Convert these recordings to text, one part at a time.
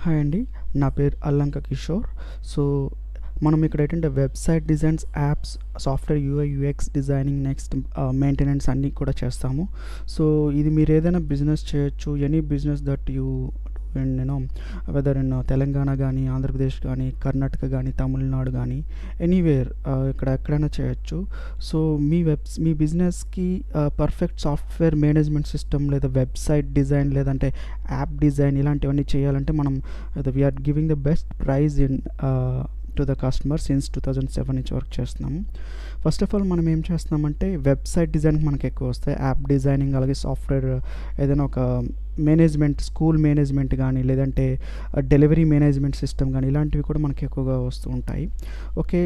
Hi అండి. నా పేరు అల్లంక కిషోర్. సో, మనం ఇక్కడ ఏంటంటే website designs, apps, software UI, UX designing, next maintenance అన్నీ కూడా చేస్తాము. సో, ఇది మీరేదైనా బిజినెస్ చేయొచ్చు. Any business that you do in whether in Telangana గానీ, ఆంధ్రప్రదేశ్ గానీ, కర్ణాటక గానీ, తమిళనాడు గానీ, ఎనీవేర్ ఇక్కడ ఎక్కడైనా చేయొచ్చు. సో, మీ బిజినెస్‌కి పర్ఫెక్ట్ సాఫ్ట్‌వేర్ మేనేజ్‌మెంట్ సిస్టమ్ లేదా వెబ్‌సైట్ డిజైన్ లేదంటే యాప్ డిజైన్ ఇలాంటివన్నీ చేయాలంటే మనం we are giving the best prize in to the customer since 2007 నుంచి వర్క్ చేస్తున్నాము. ఫస్ట్ ఆఫ్ ఆల్ మనం ఏం చేస్తున్నామంటే వెబ్సైట్ డిజైన్కి మనకి ఎక్కువ వస్తాయి. యాప్ డిజైనింగ్ అలాగే సాఫ్ట్వేర్ ఏదైనా ఒక మేనేజ్మెంట్, స్కూల్ మేనేజ్మెంట్ కానీ లేదంటే డెలివరీ మేనేజ్మెంట్ సిస్టమ్ కానీ ఇలాంటివి కూడా మనకి ఎక్కువగా వస్తూ ఉంటాయి. Okay,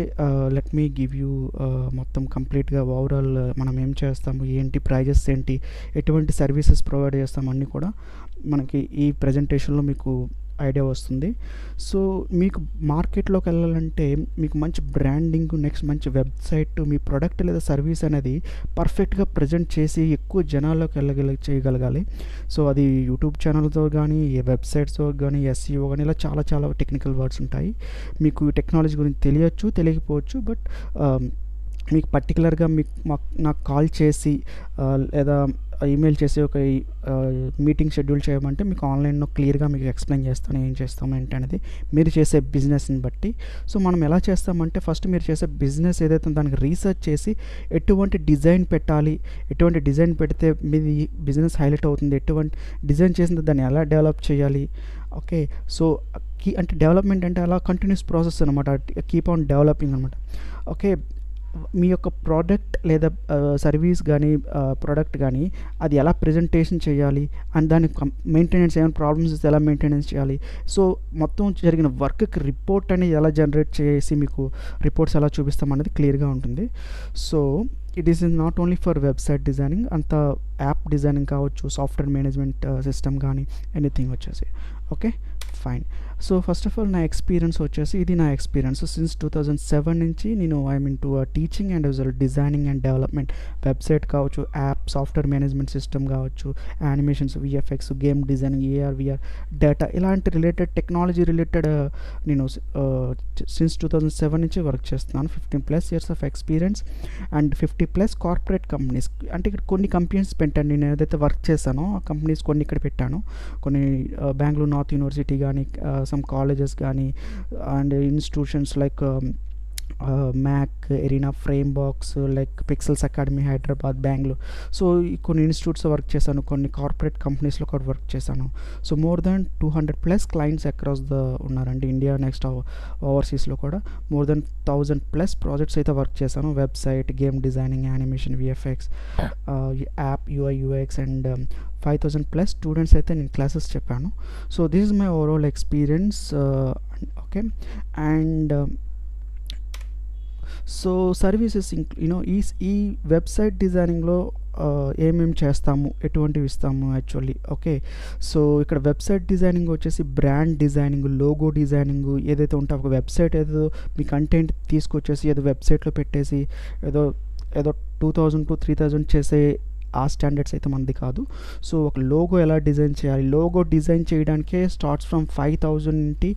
let me give you మొత్తం కంప్లీట్గా ఓవరాల్ మనం ఏం చేస్తాము, ఏంటి ప్రైజెస్ ఏంటి, ఎటువంటి సర్వీసెస్ ప్రొవైడ్ చేస్తాము అన్నీ కూడా మనకి ఈ ప్రజెంటేషన్లో మీకు ఐడియా వస్తుంది. సో, మీకు మార్కెట్లోకి వెళ్ళాలంటే మీకు మంచి బ్రాండింగ్, నెక్స్ట్ మంచి వెబ్సైట్, మీ ప్రోడక్ట్ లేదా సర్వీస్ అనేది పర్ఫెక్ట్గా ప్రజెంట్ చేసి ఎక్కువ జనాల్లోకి చేయగలగాలి. సో, అది యూట్యూబ్ ఛానల్తో కానీ, వెబ్సైట్స్తో కానీ, ఎస్ఈఓ కానీ ఇలా చాలా చాలా టెక్నికల్ వర్డ్స్ ఉంటాయి. మీకు ఈ టెక్నాలజీ గురించి తెలియచ్చు, తెలియకపోవచ్చు. బట్ మీకు పర్టికులర్గా నాకు కాల్ చేసి లేదా ఈమెయిల్ చేసి ఒక మీటింగ్ షెడ్యూల్ చేయమంటే మీకు ఆన్లైన్లో క్లియర్గా మీకు ఎక్స్ప్లెయిన్ చేస్తాను ఏం చేస్తాము ఏంటి అనేది మీరు చేసే బిజినెస్ని బట్టి. సో, మనం ఎలా చేస్తామంటే ఫస్ట్ మీరు చేసే బిజినెస్ ఏదైతే దానికి రీసెర్చ్ చేసి ఎటువంటి డిజైన్ పెట్టాలి, ఎటువంటి డిజైన్ పెడితే మీది బిజినెస్ హైలైట్ అవుతుంది, ఎటువంటి డిజైన్ చేసిన దాన్ని ఎలా డెవలప్ చేయాలి. ఓకే, సో అంటే డెవలప్మెంట్ అంటే అలా కంటిన్యూస్ ప్రాసెస్ అనమాట. కీప్ ఆన్ డెవలపింగ్ అనమాట. ఓకే, మీ యొక్క ప్రోడక్ట్ లేదా సర్వీస్ కానీ ప్రోడక్ట్ కానీ అది ఎలా ప్రజెంటేషన్ చేయాలి అండ్ దాని మెయింటెనెన్స్ ఏమైనా ప్రాబ్లమ్స్ ఇస్తే ఎలా మెయింటెనెన్స్ చేయాలి. సో, మొత్తం జరిగిన వర్క్కి రిపోర్ట్ అనేది ఎలా జనరేట్ చేసి మీకు రిపోర్ట్స్ ఎలా చూపిస్తాం అనేది క్లియర్గా ఉంటుంది. So, it is not only for website designing, అంత యాప్ డిజైనింగ్ కావచ్చు, సాఫ్ట్వేర్ మేనేజ్మెంట్ సిస్టమ్ కానీ ఎనీథింగ్ వచ్చేసి. Okay, fine. So, first of all నా ఎక్స్పీరియన్స్ వచ్చేసి ఇది నా ఎక్స్పీరియన్స్ సిన్స్ 2007 నుంచి నేను I'm in to teaching and as well designing and development. Website కావచ్చు, యాప్, సాఫ్ట్వేర్ మేనేజ్మెంట్ సిస్టమ్ కావచ్చు, animations, VFX, game designing, AR, VR, data ఇలాంటి related technology related నేను సిన్స్ 2007 నుంచి వర్క్ చేస్తున్నాను. 15+ years of experience and 50+ corporate companies. అంటే ఇక్కడ కొన్ని companies పెట్టాను, నేను ఏదైతే వర్క్ చేశానో ఆ కంపెనీస్ కొన్ని ఇక్కడ పెట్టాను. కొన్ని బెంగళూరు నార్త్ యూనివర్సిటీ కానీ, సమ్ కాలేజెస్ కానీ and institutions like MAAC, Arena, Frameboxx, like Pixels academy Hyderabad, Bengaluru. So, కొన్ని ఇన్స్టిట్యూట్స్ వర్క్ చేశాను, కొన్ని కార్పొరేట్ కంపెనీస్లో కూడా వర్క్ చేశాను. So, more than 200+ clients across ఉన్నారండి ఇండియా, నెక్స్ట్ ఓవర్సీస్లో కూడా మోర్ దెన్ 1000+ ప్రాజెక్ట్స్ అయితే వర్క్ చేశాను. Website, game designing, animation, VFX, app, UI, UX and 5000+ students అయితే నేను క్లాసెస్ చెప్పాను. So, this is my overall experience. Okay, and so services ఈ website డిజైనింగ్లో ఏమేమి చేస్తాము, ఎటువంటివి ఇస్తాము యాక్చువల్లీ. ఓకే, సో ఇక్కడ వెబ్సైట్ డిజైనింగ్ వచ్చేసి బ్రాండ్ డిజైనింగ్, లోగో డిజైనింగ్ ఏదైతే ఉంటే ఒక వెబ్సైట్ ఏదో మీ కంటెంట్ తీసుకొచ్చేసి ఏదో వెబ్సైట్లో పెట్టేసి ఏదో 2000 to 3000 చేసే ఆ స్టాండర్డ్స్ అయితే మనది కాదు. సో, ఒక లోగో ఎలా డిజైన్ చేయాలి, లోగో డిజైన్ చేయడానికే స్టార్ట్స్ ఫ్రమ్ 5000 నుండి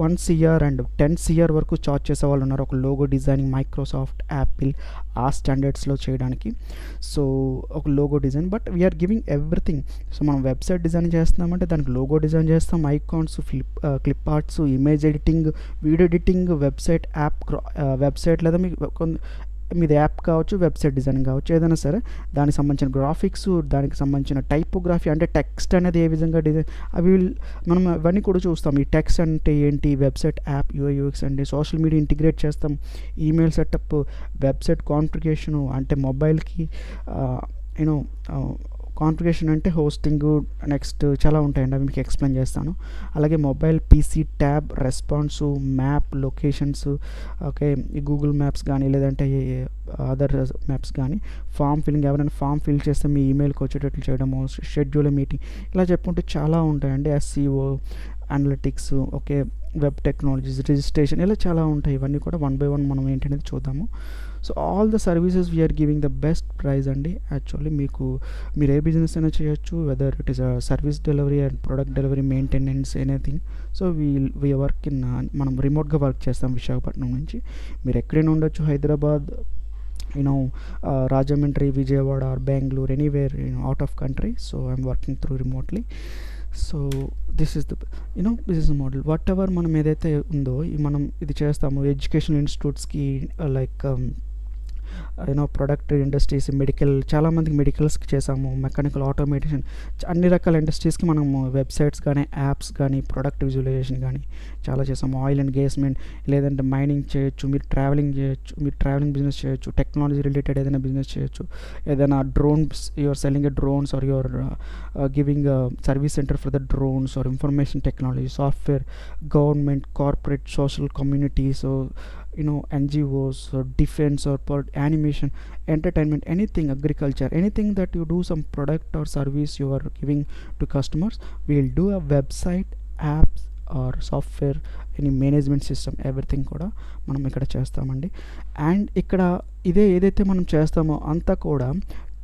1 CR అండ్ 10 CR వరకు చార్జ్ చేసే వాళ్ళు ఉన్నారు ఒక లోగో డిజైనింగ్. మైక్రోసాఫ్ట్, యాపిల్ ఆ స్టాండర్డ్స్లో చేయడానికి. సో, ఒక logo design, but we're giving everything. So, మనం వెబ్సైట్ డిజైన్ చేస్తున్నామంటే దానికి లోగో డిజైన్ చేస్తాం, icons, clip arts, image editing, video editing, website, app, website లేదా మీకు మీది యాప్ కావచ్చు, వెబ్సైట్ డిజైనింగ్ కావచ్చు, ఏదైనా సరే దానికి సంబంధించిన గ్రాఫిక్స్, దానికి సంబంధించిన టైపోగ్రఫీ అంటే టెక్స్ట్ అనేది ఏ విధంగా డిజైన్ మనం అవన్నీ కూడా చూస్తాం. ఈ టెక్స్ట్ అంటే ఏంటి, వెబ్సైట్, యాప్, యూఐ, యూఎక్స్ అంటే సోషల్ మీడియా ఇంటిగ్రేట్ చేస్తాం, ఈమెయిల్ సెటప్, వెబ్సైట్ కాన్ఫిగరేషను అంటే మొబైల్కి కాన్ఫిగరేషన్ అంటే హోస్టింగ్, నెక్స్ట్ చాలా ఉంటాయండి, అవి మీకు ఎక్స్ప్లెయిన్ చేస్తాను. అలాగే mobile, PC, tab, response, map, locations, okay, ఈ గూగుల్ మ్యాప్స్ కానీ లేదంటే అదర్ మ్యాప్స్ కానీ, ఫామ్ ఫిల్లింగ్, ఎవరైనా ఫామ్ ఫిల్ చేస్తే మీ ఈమెయిల్కి వచ్చేటట్లు చేయడము, షెడ్యూల్ మీటింగ్ ఇలా చెప్పుకుంటే చాలా ఉంటాయండి. SCO, analytics, okay, web technologies, registration, ఇలా చాలా ఉంటాయి. ఇవన్నీ కూడా వన్ బై వన్ మనం ఏంటనేది చూద్దాము. So all the services we're giving the best price అండి. యాక్చువల్లీ మీరు ఏ బిజినెస్ అయినా చేయొచ్చు, whether it is a service delivery and product delivery, maintenance, anything. So we work in, మనం రిమోట్గా వర్క్ చేస్తాం విశాఖపట్నం నుంచి. మీరు ఎక్కడైనా ఉండొచ్చు, Hyderabad, Rajahmundry, Vijayawada or Bengaluru, anywhere out of country. So I'm working through remotely. So this is the business model. Whatever మనం ఏదైతే ఉందో మనం ఇది చేస్తాము. ఎడ్యుకేషన్ ఇన్స్టిట్యూట్స్కి, లైక్ ప్రొడక్ట్ ఇండస్ట్రీస్, మెడికల్, చాలామందికి మెడికల్స్కి చేసాము, మెకానికల్, ఆటోమేషన్, అన్ని రకాల ఇండస్ట్రీస్కి మనము వెబ్సైట్స్ కానీ, యాప్స్ కానీ, ప్రొడక్ట్ విజువలైజేషన్ కానీ చాలా చేసాము. ఆయిల్ అండ్ గ్యాస్ లేదంటే మైనింగ్ చేయొచ్చు, మీరు ట్రావెలింగ్ చేయొచ్చు, మీరు ట్రావెలింగ్ బిజినెస్ చేయొచ్చు, టెక్నాలజీ రిలేటెడ్ ఏదైనా బిజినెస్ చేయొచ్చు, ఏదైనా drones, you're selling a drones or you're giving service centre for the drones or information technology, software, government, corporate, social community, so NGOs or defense or animation, entertainment, anything, agriculture, anything that you do some product or service you are giving to customers, we'll do a website, apps or software, any management system, everything కూడా మనం ఇక్కడ చేస్తామండి. And ఇక్కడ ఏదైతే మనం చేస్తామో అంతా కూడా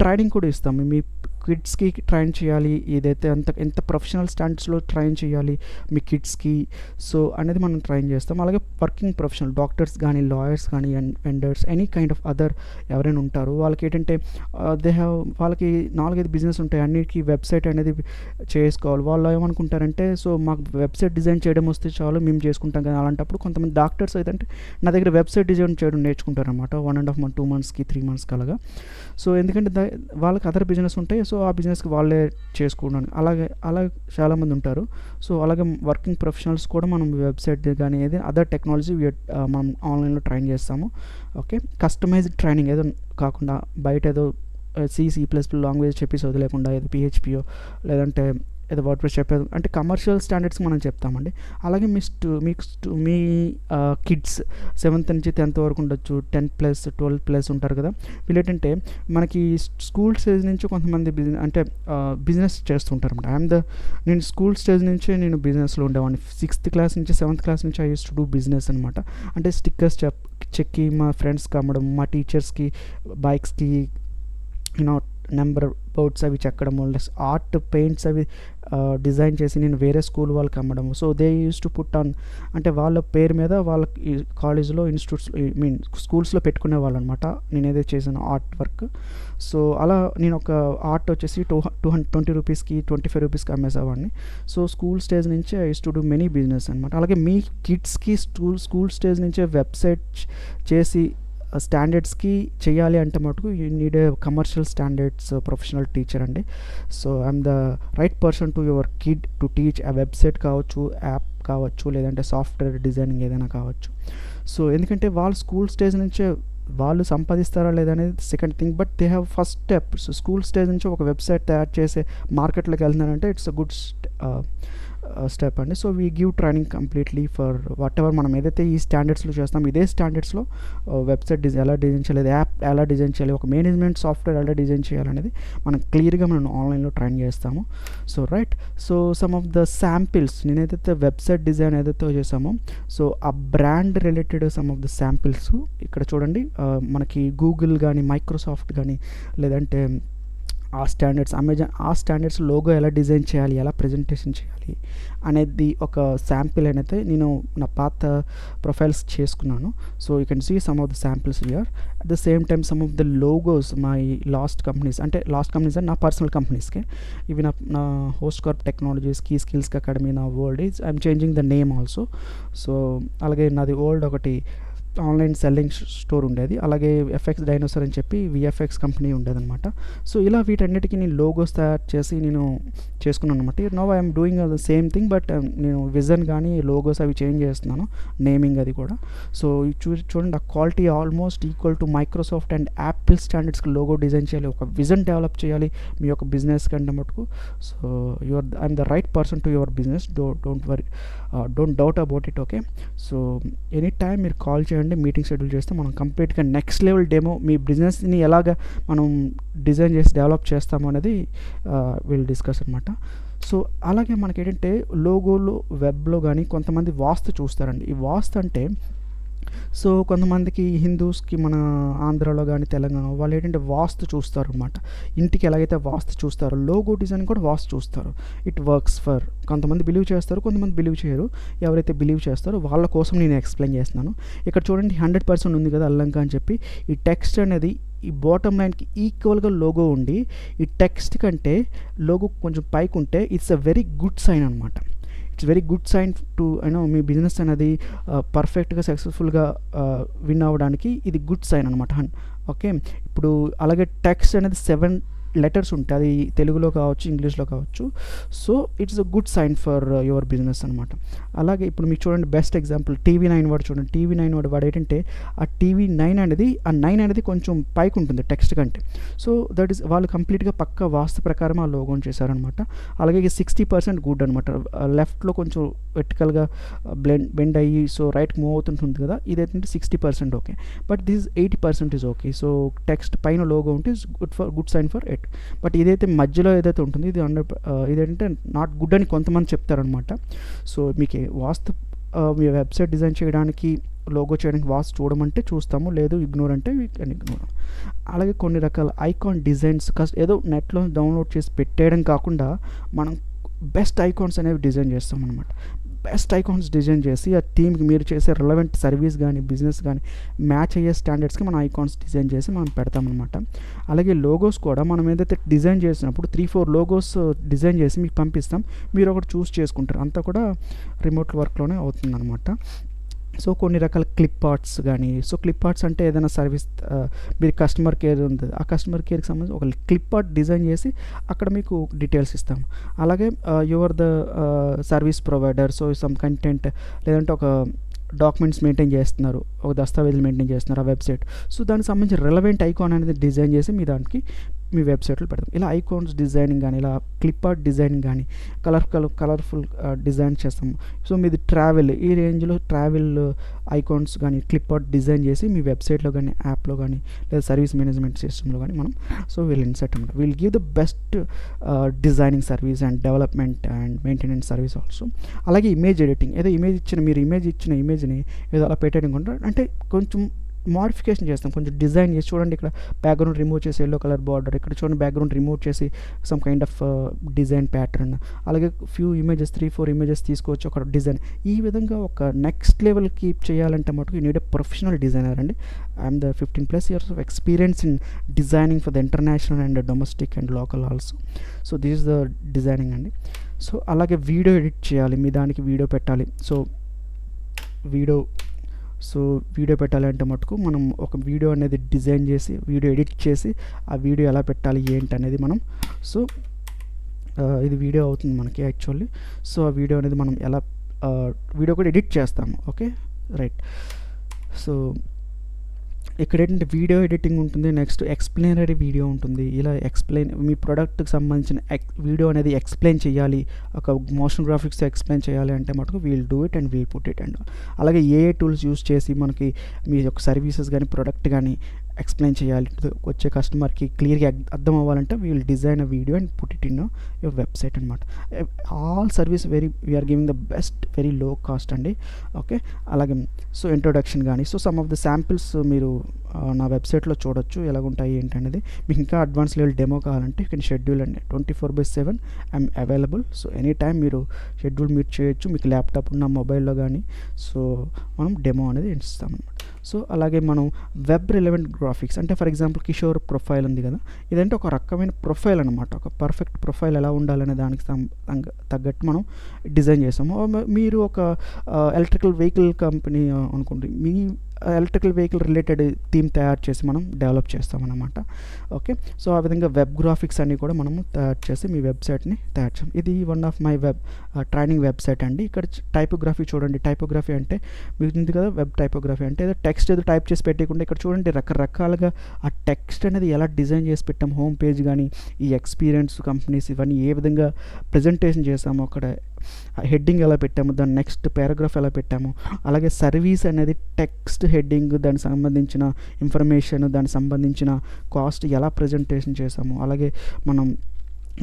ట్రైనింగ్ కూడా ఇస్తాము. మీ కిడ్స్కి ట్రైన్ చేయాలి, ఏదైతే ఎంత ప్రొఫెషనల్ స్టాండర్డ్స్లో ట్రైన్ చేయాలి మీ కిడ్స్కి, సో అనేది మనం ట్రైన్ చేస్తాం. అలాగే వర్కింగ్ ప్రొఫెషనల్ డాక్టర్స్ కానీ, లాయర్స్ కానీ, vendors, any kind of other ఎవరైనా ఉంటారు, వాళ్ళకి ఏంటంటే వాళ్ళకి 4-5 బిజినెస్ ఉంటాయి, అన్నిటికీ వెబ్సైట్ అనేది చేసుకోవాలి. వాళ్ళు ఏమనుకుంటారంటే, సో మాకు వెబ్సైట్ డిజైన్ చేయడం వస్తే చాలు, మేము చేసుకుంటాం కదా. అలాంటప్పుడు కొంతమంది డాక్టర్స్ అయితే నా దగ్గర వెబ్సైట్ డిజైన్ చేయడం నేర్చుకుంటారనమాట, 1.5 month, 2 monthsకి, 3 monthsకి అలాగా. సో ఎందుకంటే వాళ్ళకి అదర్ బిజినెస్ ఉంటాయి, సో ఆ బిజినెస్కి వాళ్ళే చేసుకున్నాను. అలాగే చాలామంది ఉంటారు. సో అలాగే వర్కింగ్ ప్రొఫెషనల్స్ కూడా మనం వెబ్సైట్ కానీ ఏది అదర్ టెక్నాలజీ మనం ఆన్లైన్లో ట్రైన్ చేస్తాము. ఓకే, కస్టమైజ్డ్ ట్రైనింగ్ ఏదో కాకుండా బయట ఏదో C++ లాంగ్వేజ్ చెప్పేసి వదిలేకుండా, ఏదో PHPయో లేదంటే ఏదో వర్డ్ప్రెస్ చెప్పేది అంటే కమర్షియల్ స్టాండర్డ్స్ మనం చెప్తామండి. అలాగే మీ కిడ్స్ 7th నుంచి 10th వరకు ఉండొచ్చు, 10+, 12+ ఉంటారు కదా. వీళ్ళేంటంటే మనకి స్కూల్ స్టేజ్ నుంచి కొంతమంది బిజినెస్ చేస్తుంటారు అనమాట. నేను స్కూల్ స్టేజ్ నుంచే నేను బిజినెస్లో ఉండేవాడిని. 6th class నుంచి 7th class నుంచి I use to do business అనమాట. అంటే స్టిక్కర్స్ చెక్కి మా ఫ్రెండ్స్కి అమ్మడం, మా టీచర్స్కి బైక్స్కి నెంబర్ బోర్డ్స్ అవి చెక్కడము, ఆర్ట్ పెయింట్స్ అవి డిజైన్ చేసి నేను వేరే స్కూల్ వాళ్ళకి అమ్మడము. So they use to put on, అంటే వాళ్ళ పేరు మీద వాళ్ళకి కాలేజ్లో, ఇన్స్టిట్యూట్స్, స్కూల్స్లో పెట్టుకునే వాళ్ళు అనమాట నేను ఏదైతే చేశాను ఆర్ట్ వర్క్. సో అలా నేను ఒక ఆర్ట్ వచ్చేసి 220 రూపీస్కి, 25 రూపీస్కి అమ్మేసేవాడిని. సో స్కూల్ స్టేజ్ నుంచే I use to do many business అనమాట. అలాగే మీ కిడ్స్కి స్కూల్ స్టేజ్ నుంచే వెబ్సైట్ చేసి స్టాండర్డ్స్కి చేయాలి అంటే మటుకు you need a commercial standards professional teacher అండి. So I'm the right person to your kid to teach. ఆ వెబ్సైట్ కావచ్చు, యాప్ కావచ్చు, లేదంటే సాఫ్ట్వేర్ డిజైనింగ్ ఏదైనా కావచ్చు. సో ఎందుకంటే వాళ్ళు స్కూల్ స్టేజ్ నుంచే వాళ్ళు సంపాదిస్తారా లేదా అనేది second thing, but they have first step. So school stage నుంచి ఒక వెబ్సైట్ తయారు చేసే మార్కెట్లోకి వెళ్తున్నారంటే ఇట్స్ అ గుడ్ స్టెప్ అండి. So we give training completely for what ever మనం ఏదైతే ఈ స్టాండర్డ్స్లో చేస్తాం, ఇదే స్టాండర్డ్స్లో వెబ్సైట్ ఎలా డిజైన్ చేయాలి, యాప్ ఎలా డిజైన్ చేయాలి, ఒక మేనేజ్మెంట్ సాఫ్ట్వేర్ ఎలా డిజైన్ చేయాలనేది మనం క్లియర్గా మనం ఆన్లైన్లో ట్రైన్ చేస్తాము. So right, so some of the samples నేను ఏదైతే వెబ్సైట్ డిజైన్ ఏదైతే చేసామో, సో ఆ brand related some of the samples ఇక్కడ చూడండి. మనకి గూగుల్ కానీ, మైక్రోసాఫ్ట్ కానీ, లేదంటే ఆ స్టాండర్డ్స్, అమెజాన్, ఆ స్టాండర్డ్స్ లోగో ఎలా డిజైన్ చేయాలి, ఎలా ప్రజెంటేషన్ చేయాలి అనేది ఒక శాంపిల్ అనేది నేను నా పాత ప్రొఫైల్స్ చేసుకున్నాను. So you can see some of the samples here. At the same time some of the logos my last companies అంటే నా పర్సనల్ కంపెనీస్కి, ఇవి నా హోస్ట్ కార్ప్ టెక్నాలజీస్కి, స్కిల్స్ అకాడమీ, నా world is I'm changing the name also. So అలాగే నాది old ఒకటి ఆన్లైన్ సెల్లింగ్ స్టోర్ ఉండేది, అలాగే ఎఫ్ఎక్స్ డైనోసార్ అని చెప్పి విఎఫ్ఎక్స్ కంపెనీ ఉండేదన్నమాట. సో ఇలా వీటన్నిటికీ నేను లోగోస్ తయారు చేసి నేను చేసుకున్నాను అనమాట. Now I'm doing the same thing, but నేను విజన్ కానీ లోగోస్ అవి చేంజ్ చేస్తున్నాను, నేమింగ్ అది కూడా. సో చూడండి, ఆ quality almost equal to Microsoft and Apple స్టాండర్డ్స్కి లోగో డిజైన్ చేయాలి, ఒక విజన్ డెవలప్ చేయాలి మీ యొక్క బిజినెస్ కంటే మటుకు. So I'm the right person to your business. Don't worry, don't doubt about it. Okay, so any time మీరు కాల్ చేయండి, meeting schedule చేస్తే మనం కంప్లీట్గా నెక్స్ట్ లెవెల్ డెమో, మీ బిజినెస్ని ఎలాగ మనం డిజైన్ చేసి డెవలప్ చేస్తాము అనేది విల్ డిస్కస్ అనమాట. సో అలాగే మనకేంటంటే లోగోలు వెబ్లో కానీ కొంతమంది వాస్తు చూస్తారండి. ఈ వాస్తు అంటే సో కొంతమందికి హిందూస్కి మన ఆంధ్రాలో కానీ తెలంగాణ వాళ్ళు ఏంటంటే వాస్తు చూస్తారు అనమాట. ఇంటికి ఎలాగైతే వాస్తు చూస్తారో లోగో డిజైన్ కూడా వాస్తు చూస్తారు. ఇట్ వర్క్స్ ఫర్ కొంతమంది బిలీవ్ చేస్తారు, కొంతమంది బిలీవ్ చేయరు. ఎవరైతే బిలీవ్ చేస్తారో వాళ్ళ కోసం నేను ఎక్స్ప్లెయిన్ చేస్తున్నాను. ఇక్కడ చూడండి 100% ఉంది కదా అల్లంక అని చెప్పి. ఈ టెక్స్ట్ అనేది ఈ బాటమ్ లైన్కి ఈక్వల్గా లోగో ఉండి ఈ టెక్స్ట్ కంటే లోగో కొంచెం పైకి ఉంటే it's a very good sign అనమాట. It's very good sign to me business అనేది పర్ఫెక్ట్గా సక్సెస్ఫుల్గా విన్ అవ్వడానికి ఇది గుడ్ సైన్ అనమాట. ఓకే, ఇప్పుడు అలాగే టెక్స్ట్ అనేది 7 లెటర్స్ ఉంటాయి, అది తెలుగులో కావచ్చు, ఇంగ్లీష్లో కావచ్చు. So it's a good sign for your business అనమాట. అలాగే ఇప్పుడు మీకు చూడండి బెస్ట్ ఎగ్జాంపుల్ TV9 వాడు చూడండి. TV9 వాడు ఏంటంటే ఆ TV9 అనేది ఆ 9 అనేది కొంచెం పైకి ఉంటుంది టెక్స్ట్ కంటే. సో దట్ ఈస్ వాళ్ళు కంప్లీట్గా పక్క వాస్తు ప్రకారం ఆ లోగోని చేశారనమాట. అలాగే 60% గుడ్ అనమాట. లెఫ్ట్లో కొంచెం వెర్టికల్గా బెండ్ అయ్యి సో రైట్కి మూవ్ అవుతుంటుంది కదా, ఇదైతే 60% okay. But this 80% is okay. So text పైన లోగో ఉంటే good sign for it. But ఇదైతే మధ్యలో ఏదైతే ఉంటుంది ఇది ఇదేంటంటే నాట్ గుడ్ అని కొంతమంది చెప్తారనమాట. సో మీకు వాస్తు మీ వెబ్సైట్ డిజైన్ చేయడానికి లోగో చేయడానికి వాస్తు చూడమంటే చూస్తాము, లేదు ఇగ్నోర్ అంటే వీ కెన్ ఇగ్నోర్. అలాగే కొన్ని రకాల ఐకాన్ డిజైన్స్ ఏదో నెట్లో డౌన్లోడ్ చేసి పెట్టేయడం కాకుండా మనం బెస్ట్ ఐకాన్స్ అనేవి డిజైన్ చేస్తాం అనమాట. బెస్ట్ ఐకాన్స్ డిజైన్ చేసి ఆ టీమ్కి మీరు చేసే రిలవెంట్ సర్వీస్ కానీ బిజినెస్ కానీ మ్యాచ్ అయ్యే స్టాండర్డ్స్కి మనం ఐకాన్స్ డిజైన్ చేసి మనం పెడతామన్నమాట. అలాగే లోగోస్ కూడా మనం ఏదైతే డిజైన్ చేసినప్పుడు 3-4 లోగోస్ డిజైన్ చేసి మీకు పంపిస్తాం, మీరు ఒకటి చూస్ చేసుకుంటారు. అంతా కూడా రిమోట్ వర్క్లోనే అవుతుందన్నమాట. సో కొన్ని రకాల క్లిప్ ఆర్ట్స్ కానీ, సో క్లిప్ ఆర్ట్స్ అంటే ఏదైనా సర్వీస్ మీరు కస్టమర్ కేర్ ఉంది, ఆ కస్టమర్ కేర్కి సంబంధించి ఒక క్లిప్ ఆర్ట్ డిజైన్ చేసి అక్కడ మీకు డీటెయిల్స్ ఇస్తాము. అలాగే your the service provider, so some content లేదంటే ఒక డాక్యుమెంట్స్ మెయింటైన్ చేస్తున్నారు, ఒక దస్తావేజులు మెయింటైన్ చేస్తున్నారు ఆ వెబ్సైట్. సో దానికి సంబంధించి రెలవెంట్ ఐకాన్ అనేది డిజైన్ చేసి మీ దానికి మీ వెబ్సైట్లో పెడతాం. ఇలా ఐకాన్స్ డిజైనింగ్ కానీ, ఇలా క్లిప్ ఆర్ట్ డిజైనింగ్ కానీ, కలర్ఫుల్ డిజైన్ చేస్తాము. సో మీది ట్రావెల్, ఈ రేంజ్లో ట్రావెల్ ఐకాన్స్ కానీ క్లిప్ ఆర్ట్ డిజైన్ చేసి మీ వెబ్సైట్లో కానీ యాప్లో కానీ లేదా సర్వీస్ మేనేజ్మెంట్ సిస్టంలో కానీ మనం సో వీల్ ఇన్సర్ట్ అనమాట. We'll give the best designing service and development and maintenance service also. అలాగే ఇమేజ్ ఎడిటింగ్, ఏదో మీరు ఇమేజ్ ఇచ్చిన ఇమేజ్ని ఏదో అలా పెట్టేయడం అంటే కొంచెం మోడిఫికేషన్ చేస్తాం, కొంచెం డిజైన్ చేసి చూడండి. ఇక్కడ బ్యాక్గ్రౌండ్ రిమూవ్ చేసి ఎల్లో కలర్ బార్డర్, ఇక్కడ చూడండి బ్యాక్గ్రౌండ్ రిమూవ్ చేసి some kind of design pattern. అలాగే ఫ్యూ ఇమేజెస్ 3-4 ఇమేజెస్ తీసుకొచ్చి ఒక డిజైన్. ఈ విధంగా ఒక నెక్స్ట్ లెవెల్ కీప్ చేయాలంటే మటుకు you need a professional designer అండి. I'm the 15+ years of experience in designing for the international and domestic and local also. So this is the designing అండి. So అలాగే వీడియో ఎడిట్ చేయాలి, మీ దానికి video పెట్టాలి. So video పెట్టాలంటే మటుకు మనం ఒక వీడియో అనేది డిజైన్ చేసి వీడియో ఎడిట్ చేసి ఆ వీడియో ఎలా పెట్టాలి ఏంటి అనేది మనం సో ఇది వీడియో అవుతుంది మనకి యాక్చువల్లీ. సో ఆ వీడియో అనేది మనం ఎలా వీడియో కూడా ఎడిట్ చేస్తాము. Okay right. సో ఇక్కడ ఏంటంటే వీడియో ఎడిటింగ్ ఉంటుంది, నెక్స్ట్ ఎక్స్ప్లెయినరీ వీడియో ఉంటుంది. ఇలా మీ ప్రోడక్ట్కి సంబంధించిన వీడియో అనేది ఎక్స్ప్లెయిన్ చేయాలి, ఒక మోషన్ గ్రాఫిక్స్ ఎక్స్ప్లెయిన్ చేయాలి అంటే మటుకు we'll do it and we'll put it. And అలాగే ఏఐ టూల్స్ యూస్ చేసి మనకి మీ యొక్క సర్వీసెస్ కానీ ప్రోడక్ట్ కానీ ఎక్స్ప్లెయిన్ చేయాలి, వచ్చే కస్టమర్కి క్లియర్గా అర్థం అవ్వాలంటే we will design a video and put it in your website అనమాట. All service we're giving the best very low cost అండి. ఓకే అలాగే సో ఇంట్రొడక్షన్ కానీ so some of the samples మీరు నా వెబ్సైట్లో చూడొచ్చు ఎలాగుంటాయి ఏంటనేది. మీకు ఇంకా అడ్వాన్స్ లెవెల్ డెమో కావాలంటే యూ కెన్ షెడ్యూల్ అండి. 24/7 I'm available. So any time మీరు షెడ్యూల్ మీట్ చేయొచ్చు, మీకు ల్యాప్టాప్ ఉన్న మొబైల్లో కానీ. సో మనం డెమో అనేది ఇస్తామన్నమాట. సో అలాగే మనం వెబ్ రిలవెంట్ గ్రాఫిక్స్ అంటే ఫర్ ఎగ్జాంపుల్ కిషోర్ ప్రొఫైల్ ఉంది కదా, ఇదంటే ఒక రకమైన ప్రొఫైల్ అనమాట. ఒక పర్ఫెక్ట్ ప్రొఫైల్ ఎలా ఉండాలనే దానికి తగ్గట్టు మనం డిజైన్ చేసాము. మీరు ఒక ఎలక్ట్రికల్ వెహికల్ కంపెనీ అనుకోండి, మీ ఎలక్ట్రికల్ వెహికల్ రిలేటెడ్ థీమ్ తయారు చేసి మనం డెవలప్ చేస్తామన్నమాట. ఓకే సో ఆ విధంగా వెబ్ గ్రాఫిక్స్ అన్నీ కూడా మనము తయారు చేసి మీ వెబ్సైట్ని తయారు చేస్తాం. ఇది one of my training website అండి. ఇక్కడ టైపోగ్రఫీ చూడండి. టైపోగ్రఫీ అంటే మీకు ఉంది కదా, వెబ్ టైపోగ్రఫీ అంటే ఏదో టెక్స్ట్ ఏదో టైప్ చేసి పెట్టకుండా ఇక్కడ చూడండి రకరకాలుగా ఆ టెక్స్ట్ అనేది ఎలా డిజైన్ చేసి పెట్టాం. హోమ్ పేజ్ కానీ ఈ ఎక్స్పీరియన్స్ కంపెనీస్ ఇవన్నీ ఏ విధంగా ప్రజెంటేషన్ చేసాము, అక్కడ హెడ్డింగ్ ఎలా పెట్టాము, దాని నెక్స్ట్ పారాగ్రాఫ్ ఎలా పెట్టాము, అలాగే సర్వీస్ అనేది టెక్స్ట్ హెడ్డింగ్, దానికి సంబంధించిన ఇన్ఫర్మేషన్, దానికి సంబంధించిన కాస్ట్ ఎలా ప్రజెంటేషన్ చేసాము, అలాగే మనం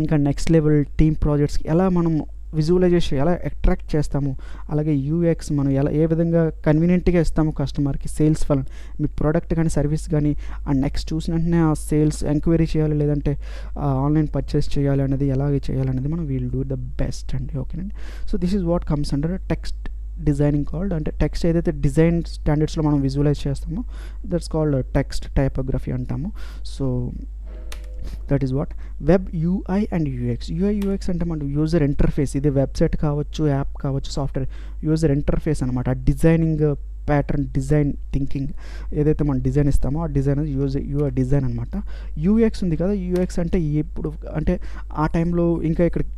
ఇంకా నెక్స్ట్ లెవెల్ టీమ్ ప్రాజెక్ట్స్కి ఎలా మనం విజువలైజేషన్ ఎలా అట్రాక్ట్ చేస్తాము, అలాగే యూఎక్స్ మనం ఎలా ఏ విధంగా కన్వీనియంట్గా ఇస్తాము కస్టమర్కి సేల్స్ వల్ల మీ ప్రోడక్ట్ కానీ సర్వీస్ కానీ అండ్ నెక్స్ట్ చూసిన వెంటనే ఆ సేల్స్ ఎంక్వైరీ చేయాలి లేదంటే ఆన్లైన్ పర్చేస్ చేయాలి అనేది ఎలాగే చేయాలనేది మనం వీల్ డూ ద బెస్ట్ అండి. ఓకేనండి. So this is what comes under text designing called, అంటే టెక్స్ట్ ఏదైతే డిజైన్ స్టాండర్డ్స్లో మనం విజువలైజ్ చేస్తామో దట్స్ కాల్డ్ టెక్స్ట్ టైపోగ్రఫీ అంటాము. So that is what web UI and UX. UI UX అంటే మన యూజర్ ఇంటర్ఫేస్, ఇది వెబ్సైట్ కావచ్చు, యాప్ కావచ్చు, సాఫ్ట్వేర్ యూజర్ ఇంటర్ఫేస్ అనమాట. డిజైనింగ్ ప్యాటర్న్, డిజైన్ థింకింగ్ ఏదైతే మనం డిజైన్ ఇస్తామో ఆ డిజైన్ యూఐ డిజైన్ అనమాట. యూఎక్స్ ఉంది కదా, యూఎక్స్ అంటే ఎప్పుడు అంటే ఆ టైంలో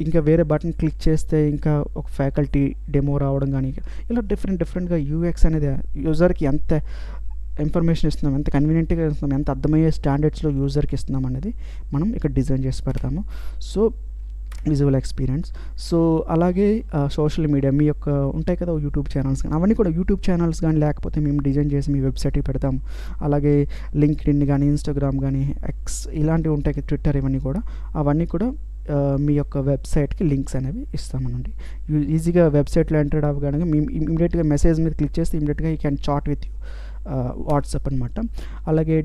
ఇంకా వేరే బటన్ క్లిక్ చేస్తే ఇంకా ఒక ఫ్యాకల్టీ డెమో రావడం కానీ ఇలా డిఫరెంట్గా యూఎక్స్ అనేది యూజర్కి ఎంత ఇన్ఫర్మేషన్ ఇస్తున్నాం, ఎంత కన్వీనియంట్గా ఇస్తున్నాం, ఎంత అర్థమయ్యే స్టాండర్డ్స్లో యూజర్కి ఇస్తున్నాం అనేది మనం ఇక్కడ డిజైన్ చేసి పెడతాము. So visual experience. సో అలాగే సోషల్ మీడియా మీ యొక్క ఉంటాయి కదా యూట్యూబ్ ఛానల్స్ కానీ అవన్నీ కూడా యూట్యూబ్ ఛానల్స్ కానీ లేకపోతే మేము డిజైన్ చేసి మీ వెబ్సైట్కి పెడతాం. అలాగే లింక్డ్ఇన్ కానీ ఇన్స్టాగ్రామ్ కానీ ఎక్స్ ఇలాంటివి ఉంటాయి కదా, ట్విట్టర్, ఇవన్నీ కూడా అవన్నీ కూడా మీ యొక్క వెబ్సైట్కి లింక్స్ అనేవి ఇస్తామనండి. ఈజీగా వెబ్సైట్లో ఎంటర్ అవ్వగానే మేము ఇమీడియట్గా మెసేజ్ మీద క్లిక్ చేస్తే ఇమీడియట్గా you can chat with you WhatsApp అనమాట. అలాగే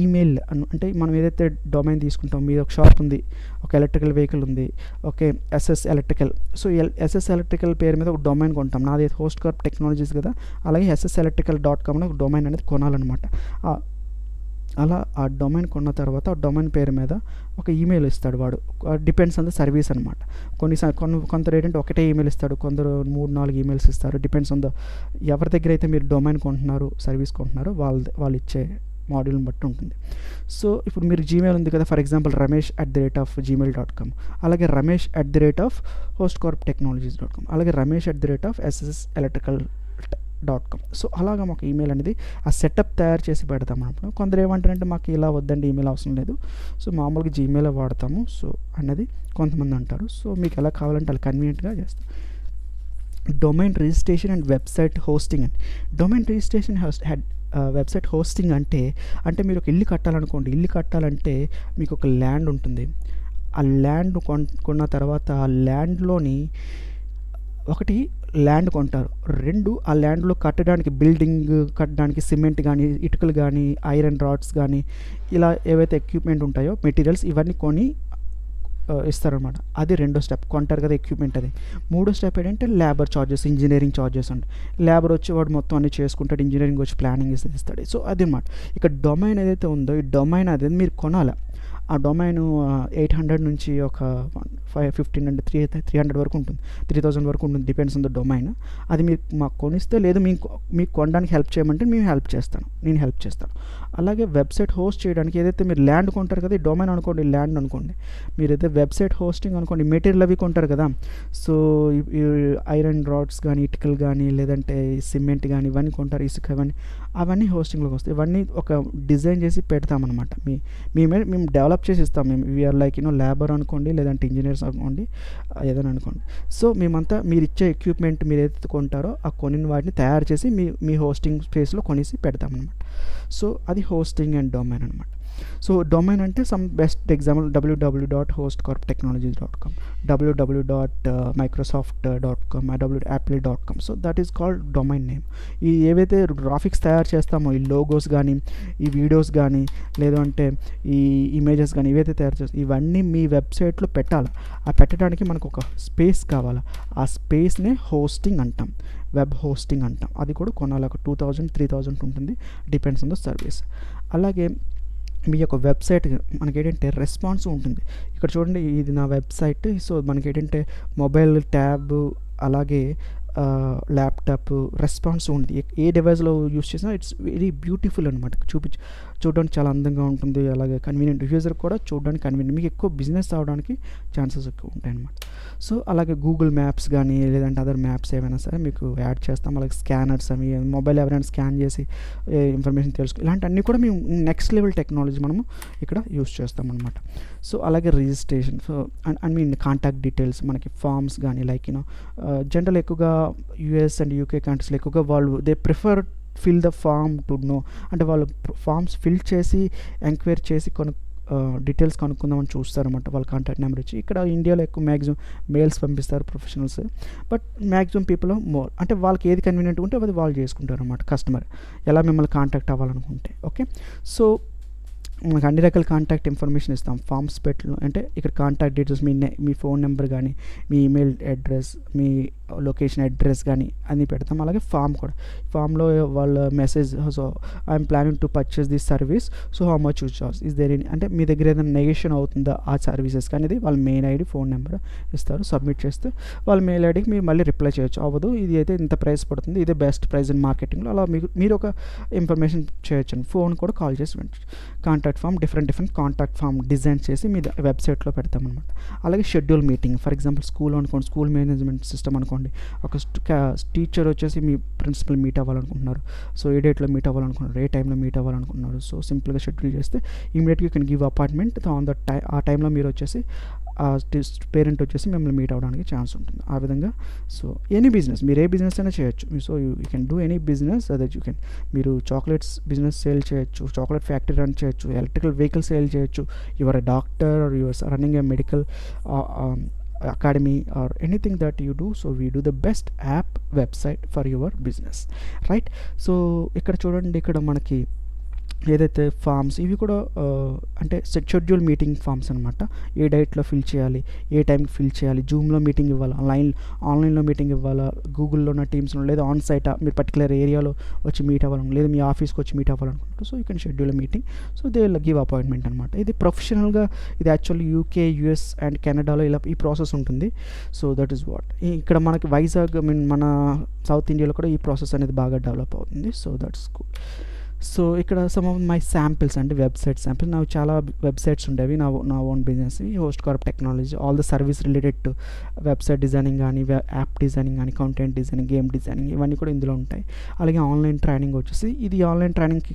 ఈమెయిల్ అంటే మనం ఏదైతే డొమైన్ తీసుకుంటాం, మీద ఒక షాప్ ఉంది, ఒక ఎలక్ట్రికల్ వెహికల్ ఉంది, okay SS electrical. So SS electrical పేరు మీద ఒక డొమైన్ కొంటాం, నాది హోస్ట్ కార్ప్ టెక్నాలజీస్ కదా, అలాగే ssElectrical.com ఒక డొమైన్ అనేది కొనాలన్నమాట. అలా ఆ డొమైన్ కొన్న తర్వాత ఆ డొమైన్ పేరు మీద ఒక ఈమెయిల్ ఇస్తాడు వాడు, డిపెండ్స్ ఆన్ ద సర్వీస్ అనమాట. కొందరు ఏంటంటే ఒకటే ఈమెయిల్ ఇస్తాడు, కొందరు 3-4 ఈమెయిల్స్ ఇస్తారు, డిపెండ్స్ ఆన్ ద ఎవరి దగ్గర అయితే మీరు డొమైన్ కొంటున్నారు, సర్వీస్ కొంటున్నారో వాళ్ళు ఇచ్చే మాడ్యూల్ని బట్టి ఉంటుంది. సో ఇప్పుడు మీరు జీమెయిల్ ఉంది కదా, ఫర్ ఎగ్జాంపుల్ ramesh@gmail.com, అలాగే ramesh@hostcorptechnologies.com, అలాగే ramesh@ssElectrical.com. సో అలాగా మాకు ఈమెయిల్ అనేది ఆ సెటప్ తయారు చేసి పెడతాం అన్నప్పుడు. కొందరు ఏమంటారంటే మాకు ఇలా వద్దండి, ఈమెయిల్ అవసరం లేదు, సో మామూలుగా జీమెయిల్ వాడతాము సో అన్నది కొంతమంది అంటారు. సో మీకు ఎలా కావాలంటే అలా కన్వీనియంట్గా చేస్తాం. Domain registration and website hosting అండి. డొమైన్ రిజిస్ట్రేషన్ వెబ్సైట్ హోస్టింగ్ అంటే మీరు ఒక ఇల్లు కట్టాలనుకోండి, ఇల్లు కట్టాలంటే మీకు ఒక ల్యాండ్ ఉంటుంది. ఆ ల్యాండ్ కొన్న తర్వాత ఆ ల్యాండ్లోని ఒకటి ల్యాండ్ కొంటారు, 2 ఆ ల్యాండ్లో కట్టడానికి బిల్డింగ్ కట్టడానికి సిమెంట్ కానీ, ఇటుకలు కానీ, ఐరన్ రాడ్స్ కానీ ఇలా ఏవైతే ఎక్విప్మెంట్ ఉంటాయో మెటీరియల్స్ ఇవన్నీ కొని ఇస్తారనమాట. అది 2వ స్టెప్, కొంటారు కదా ఎక్విప్మెంట్. అది 3వ స్టెప్ ఏంటంటే లేబర్ ఛార్జెస్, ఇంజనీరింగ్ ఛార్జెస్ ఉంటాయి. లేబర్ వచ్చి వాడు మొత్తం అన్ని చేసుకుంటాడు, ఇంజనీరింగ్ వచ్చి ప్లానింగ్ ఇస్తాడు. సో అదనమాట. ఇక డొమైన్ ఏదైతే ఉందో ఈ డొమైన్ అనేది మీరు కొనాలి. ఆ డొమైన్ 800 నుంచి ఒక 1500 300 వరకు ఉంటుంది, 3000 వరకు ఉంటుంది, డిపెండ్స్ ఆన్ ద డొమైన్. అది మీరు మాకు కొనిస్తే, లేదు మీకు కొనడానికి హెల్ప్ చేయమంటే నేను హెల్ప్ చేస్తాను. అలాగే వెబ్సైట్ హోస్ట్ చేయడానికి ఏదైతే మీరు ల్యాండ్ కొంటారు కదా, ఈ డొమైన్ అనుకోండి, ల్యాండ్ అనుకోండి, మీరు అయితే వెబ్సైట్ హోస్టింగ్ అనుకోండి, మెటీరియల్ అవి కొంటారు కదా. సో ఐరన్ రాడ్స్ కానీ, ఇటుకలు కానీ, లేదంటే సిమెంట్ కానీ ఇవన్నీ కొంటారు, ఇసుక అవన్నీ హోస్టింగ్లోకి వస్తాయి. ఇవన్నీ ఒక డిజైన్ చేసి పెడతామన్నమాట. మేము డెవలప్ చేసి ఇస్తాం. మేము వీఆర్ లైక్ లేబర్ అనుకోండి, లేదంటే ఇంజనీర్స్ అనుకోండి, ఏదైనా అనుకోండి. సో మేమంతా మీరు ఇచ్చే ఎక్విప్మెంట్ మీరు ఏదైతే కొంటారో ఆ కొనిన వాటిని తయారు చేసి మీ హోస్టింగ్ స్పేస్లో కొనేసి పెడతామన్నమాట. సో అది హోస్టింగ్ అండ్ డొమైన్ అనమాట. సో డొమైన్ అంటే some best example www.hostcorptechnologies.com, www.microsoft.com, apple.com. So that is called domain name. ఈ ఏవైతే గ్రాఫిక్స్ తయారు చేస్తామో, ఈ లోగోస్ కానీ, ఈ వీడియోస్ కానీ, లేదంటే ఈ ఇమేజెస్ కానీ ఏవైతే తయారు చేస్తామో ఇవన్నీ మీ వెబ్సైట్లో పెట్టాలి. ఆ పెట్టడానికి మనకు ఒక స్పేస్ కావాలి. ఆ స్పేస్నే హోస్టింగ్ అంటాం, వెబ్ హోస్టింగ్ అంటాం. అది కూడా కొనాలి, ఒక 2000-3000 ఉంటుంది, డిపెండ్స్ ఆన్ ద సర్వీస్. అలాగే మీ యొక్క వెబ్సైట్ మనకేంటంటే రెస్పాన్స్ ఉంటుంది. ఇక్కడ చూడండి, ఇది నా వెబ్సైట్. సో మనకేంటంటే మొబైల్ ట్యాబ్, అలాగే ల్యాప్టాప్ రెస్పాన్స్ ఉంది. ఏ డివైస్లో యూస్ చేసినా ఇట్స్ వెరీ బ్యూటిఫుల్ అనమాట. చూడడానికి చాలా అందంగా ఉంటుంది, అలాగే కన్వీనియంట్, యూజర్ కూడా చూడడానికి కన్వీనియంట్, మీకు ఎక్కువ బిజినెస్ అవడానికి ఛాన్సెస్ ఎక్కువ ఉంటాయి అన్నమాట. సో అలాగే గూగుల్ మ్యాప్స్ కానీ, లేదంటే అదర్ మ్యాప్స్ ఏమైనా సరే మీకు యాడ్ చేస్తాం. అలాగే స్కానర్స్ అవి, మొబైల్ ఎవరైనా స్కాన్ చేసి ఇన్ఫర్మేషన్ తెలుసుకో, ఇలాంటివన్నీ కూడా మేము నెక్స్ట్ లెవెల్ టెక్నాలజీ మనము ఇక్కడ యూస్ చేస్తాం అనమాట. సో అలాగే రిజిస్ట్రేషన్, సో కాంటాక్ట్ డీటెయిల్స్, మనకి ఫామ్స్ కానీ, లైక్ జనరల్ ఎక్కువగా యూఎస్ అండ్ యూకే కంట్రీస్లో ఎక్కువగా వాళ్ళు they prefer fill the form to know, అంటే వాళ్ళు ఫామ్స్ ఫిల్ చేసి ఎంక్వైరీ చేసి డీటెయిల్స్ కనుక్కుందామని చూస్తారన్నమాట వాళ్ళ కాంటాక్ట్ నెంబర్ ఇచ్చి. ఇక్కడ ఇండియాలో ఎక్కువ మ్యాక్సిమం మెయిల్స్ పంపిస్తారు professionals, but maximum people more అంటే వాళ్ళకి ఏది కన్వీనియంట్ ఉంటే అది వాళ్ళు చేసుకుంటారు అన్నమాట. కస్టమర్ ఎలా మిమ్మల్ని కాంటాక్ట్ అవ్వాలనుకుంటే. ఓకే, సో మనకు అన్ని రకాల కాంటాక్ట్ ఇన్ఫర్మేషన్ ఇస్తాం ఫామ్స్ పెట్టలో. అంటే ఇక్కడ కాంటాక్ట్ డీటెయిల్స్, మీ ఫోన్ నెంబర్ కానీ, మీ ఈమెయిల్ అడ్రస్, మీ లొకేషన్ అడ్రస్ కానీ అన్నీ పెడతాం. అలాగే ఫామ్ కూడా, ఫామ్లో వాళ్ళ message, so I'm planning to purchase this service, so how much you charge, is there any, అంటే మీ దగ్గర ఏదైనా నెగేషన్ అవుతుందా ఆ సర్వీసెస్ కానీ, ఇది వాళ్ళ మెయిల్ ఐడి ఫోన్ నెంబర్ ఇస్తారు. సబ్మిట్ చేస్తే వాళ్ళ మెయిల్ ఐడికి మీరు మళ్ళీ రిప్లై చేయొచ్చు, అవ్వదు ఇది అయితే ఇంత ప్రైస్ పడుతుంది, ఇదే బెస్ట్ ప్రైస్ ఇన్ మార్కెటింగ్లో, అలా మీరు ఒక ఇన్ఫర్మేషన్ చేయొచ్చు. ఫోన్ కూడా కాల్ చేసి వినొచ్చు. Contact form, different contact form design చేసి మీ వెబ్సైట్లో పెడతామన్నమాట. అలాగే schedule meeting, for example school అనుకోండి, స్కూల్ మేనేజ్మెంట్ సిస్టమ్ అనుకోండి, ఒక టీచర్ వచ్చేసి మీ ప్రిన్సిపల్ మీట్ అవ్వాలనుకుంటున్నారు, సో ఏ డేట్లో మీట్ అవ్వాలనుకుంటున్నారు, ఏ టైంలో మీట్ అవ్వాలనుకుంటున్నారు, సో సింపుల్గా షెడ్యూల్ చేస్తే ఇమీడియట్గా you can give appointment on the ఆ టైంలో మీరు వచ్చేసి పేరెంట్ వచ్చేసి మిమ్మల్ని మీట్ అవ్వడానికి ఛాన్స్ ఉంటుంది ఆ విధంగా. సో ఎనీ బిజినెస్, మీరు ఏ బిజినెస్ అయినా చేయొచ్చు. So you can do any business అదే యూ కెన్. మీరు చాక్లెట్స్ బిజినెస్ సేల్ చేయొచ్చు, చాక్లెట్ ఫ్యాక్టరీ రన్ చేయొచ్చు, ఎలక్ట్రికల్ వెహికల్ సేల్ చేయొచ్చు, you're a doctor or you're running a medical academy or anything that you do. So we do the best app website for your business, right? So ఇక్కడ చూడండి, ఇక్కడ మనకి ఏదైతే forms ఇవి కూడా అంటే షెడ్యూల్ మీటింగ్ ఫామ్స్ అనమాట. ఏ డేట్లో ఫిల్ చేయాలి, ఏ టైంకి ఫిల్ చేయాలి, జూమ్లో మీటింగ్ ఇవ్వాలా, ఆన్లైన్లో మీటింగ్ ఇవ్వాలా, గూగుల్లో ఉన్న టీమ్స్లో, లేదా ఆన్ సైట్ మీరు పర్టికులర్ ఏరియాలో వచ్చి మీట్ అవ్వాలను, లేదా మీ ఆఫీస్కి వచ్చి మీట్ అవ్వాలనుకుంటారు. So you can schedule meeting, so they will give appointment అనమాట. ఇది ప్రొఫెషనల్గా, ఇది యాక్చువల్లీ యూకే, యూఎస్ అండ్ కెనడాలో ఇలా ఈ ప్రాసెస్ ఉంటుంది. So that is what. ఇక్కడ మనకి వైజాగ్ మన సౌత్ ఇండియాలో కూడా ఈ ప్రాసెస్ అనేది బాగా డెవలప్ అవుతుంది. So that's cool. సో ఇక్కడ సమ్ ఆఫ్ మై శాంపిల్స్ అంటే వెబ్సైట్ శాంపిల్స్. నాకు చాలా వెబ్సైట్స్ ఉండేవి నా own business, host corp technology, all the service related to website designing కానీ, యాప్ డిజైనింగ్ కానీ, కంటెంట్ డిజైనింగ్, గేమ్ డిజైనింగ్, ఇవన్నీ కూడా ఇందులో ఉంటాయి. అలాగే ఆన్లైన్ ట్రైనింగ్ వచ్చేసి, ఇది ఆన్లైన్ ట్రైనింగ్కి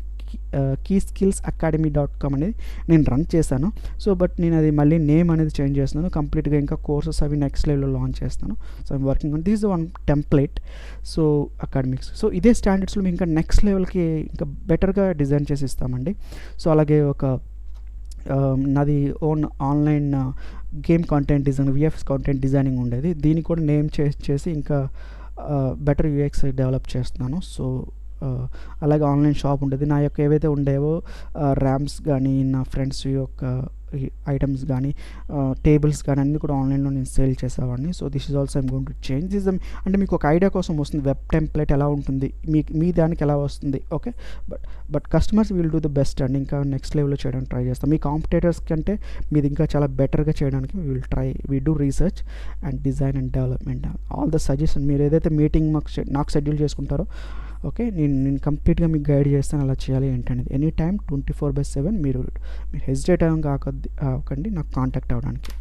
keyskillsacademy.com అనేది నేను రన్ చేశాను. సో బట్ నేను అది మళ్ళీ నేమ్ అనేది చేంజ్ చేస్తున్నాను కంప్లీట్గా. ఇంకా కోర్సెస్ అవి నెక్స్ట్ లెవెల్లో లాంచ్ చేస్తాను. So I'm working on this one template. So academics, so ఇదే స్టాండర్డ్స్లో ఇంకా నెక్స్ట్ లెవెల్కి ఇంకా బెటర్గా డిజైన్ చేసి ఇస్తామండి. సో అలాగే ఒక నాది own online game content design, VFX content designing ఉండేది. దీన్ని కూడా నేమ్ చేసి ఇంకా బెటర్ యూఎక్స్ డెవలప్ చేస్తున్నాను. సో అలాగే ఆన్లైన్ షాప్ ఉండేది. నా యొక్క ఏవైతే ఉండేవో ర్యామ్స్ కానీ, నా ఫ్రెండ్స్ యొక్క ఐటమ్స్ కానీ, టేబుల్స్ కానీ అన్నీ కూడా ఆన్లైన్లో నేను సేల్ చేసేవాడిని. So this is also I'm going to change this. అంటే మీకు ఒక ఐడియా కోసం వస్తుంది, వెబ్ టెంప్లెట్ ఎలా ఉంటుంది, మీ దానికి ఎలా వస్తుంది. Okay, but customers will do the best and ఇంకా నెక్స్ట్ లెవెల్లో చేయడానికి ట్రై చేస్తాం. మీ కాంపిటేటర్స్ కంటే మీది ఇంకా చాలా బెటర్గా చేయడానికి we do research and design and development, all the suggestion. మీరు ఏదైతే మీటింగ్ నాకు షెడ్యూల్ చేసుకుంటారో, ఓకే, నేను కంప్లీట్గా మీకు గైడ్ చేస్తాను అలా చేయాలి ఏంటనేది. ఎనీ టైం 24/7 మీరు హెజిటేట్ అవ్వకండి నాకు కాంటాక్ట్ అవ్వడానికి.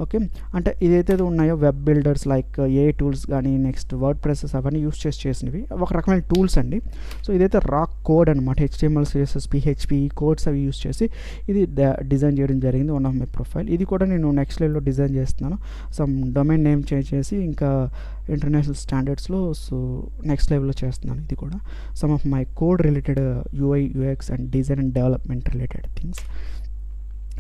ఓకే, అంటే ఇదైతే ఉన్నాయో వెబ్ బిల్డర్స్ లైక్ ఏ టూల్స్ కానీ, నెక్స్ట్ వర్డ్ ప్రెసెస్ అవన్నీ యూస్ చేసినవి ఒక రకమైన టూల్స్ అండి. సో ఇదైతే రాక్ కోడ్ అనమాట, HTML, CSS, PHP కోడ్స్ అవి యూస్ చేసి ఇది డిజైన్ చేయడం జరిగింది. One of my profile. ఇది కూడా నేను నెక్స్ట్ లెవెల్లో డిజైన్ చేస్తున్నాను. సమ్ డొమైన్ నేమ్ చేంజ్ చేసి ఇంకా ఇంటర్నేషనల్ స్టాండర్డ్స్లో సో నెక్స్ట్ లెవెల్లో చేస్తున్నాను. ఇది కూడా some of my code related UI, UX and design and development related things.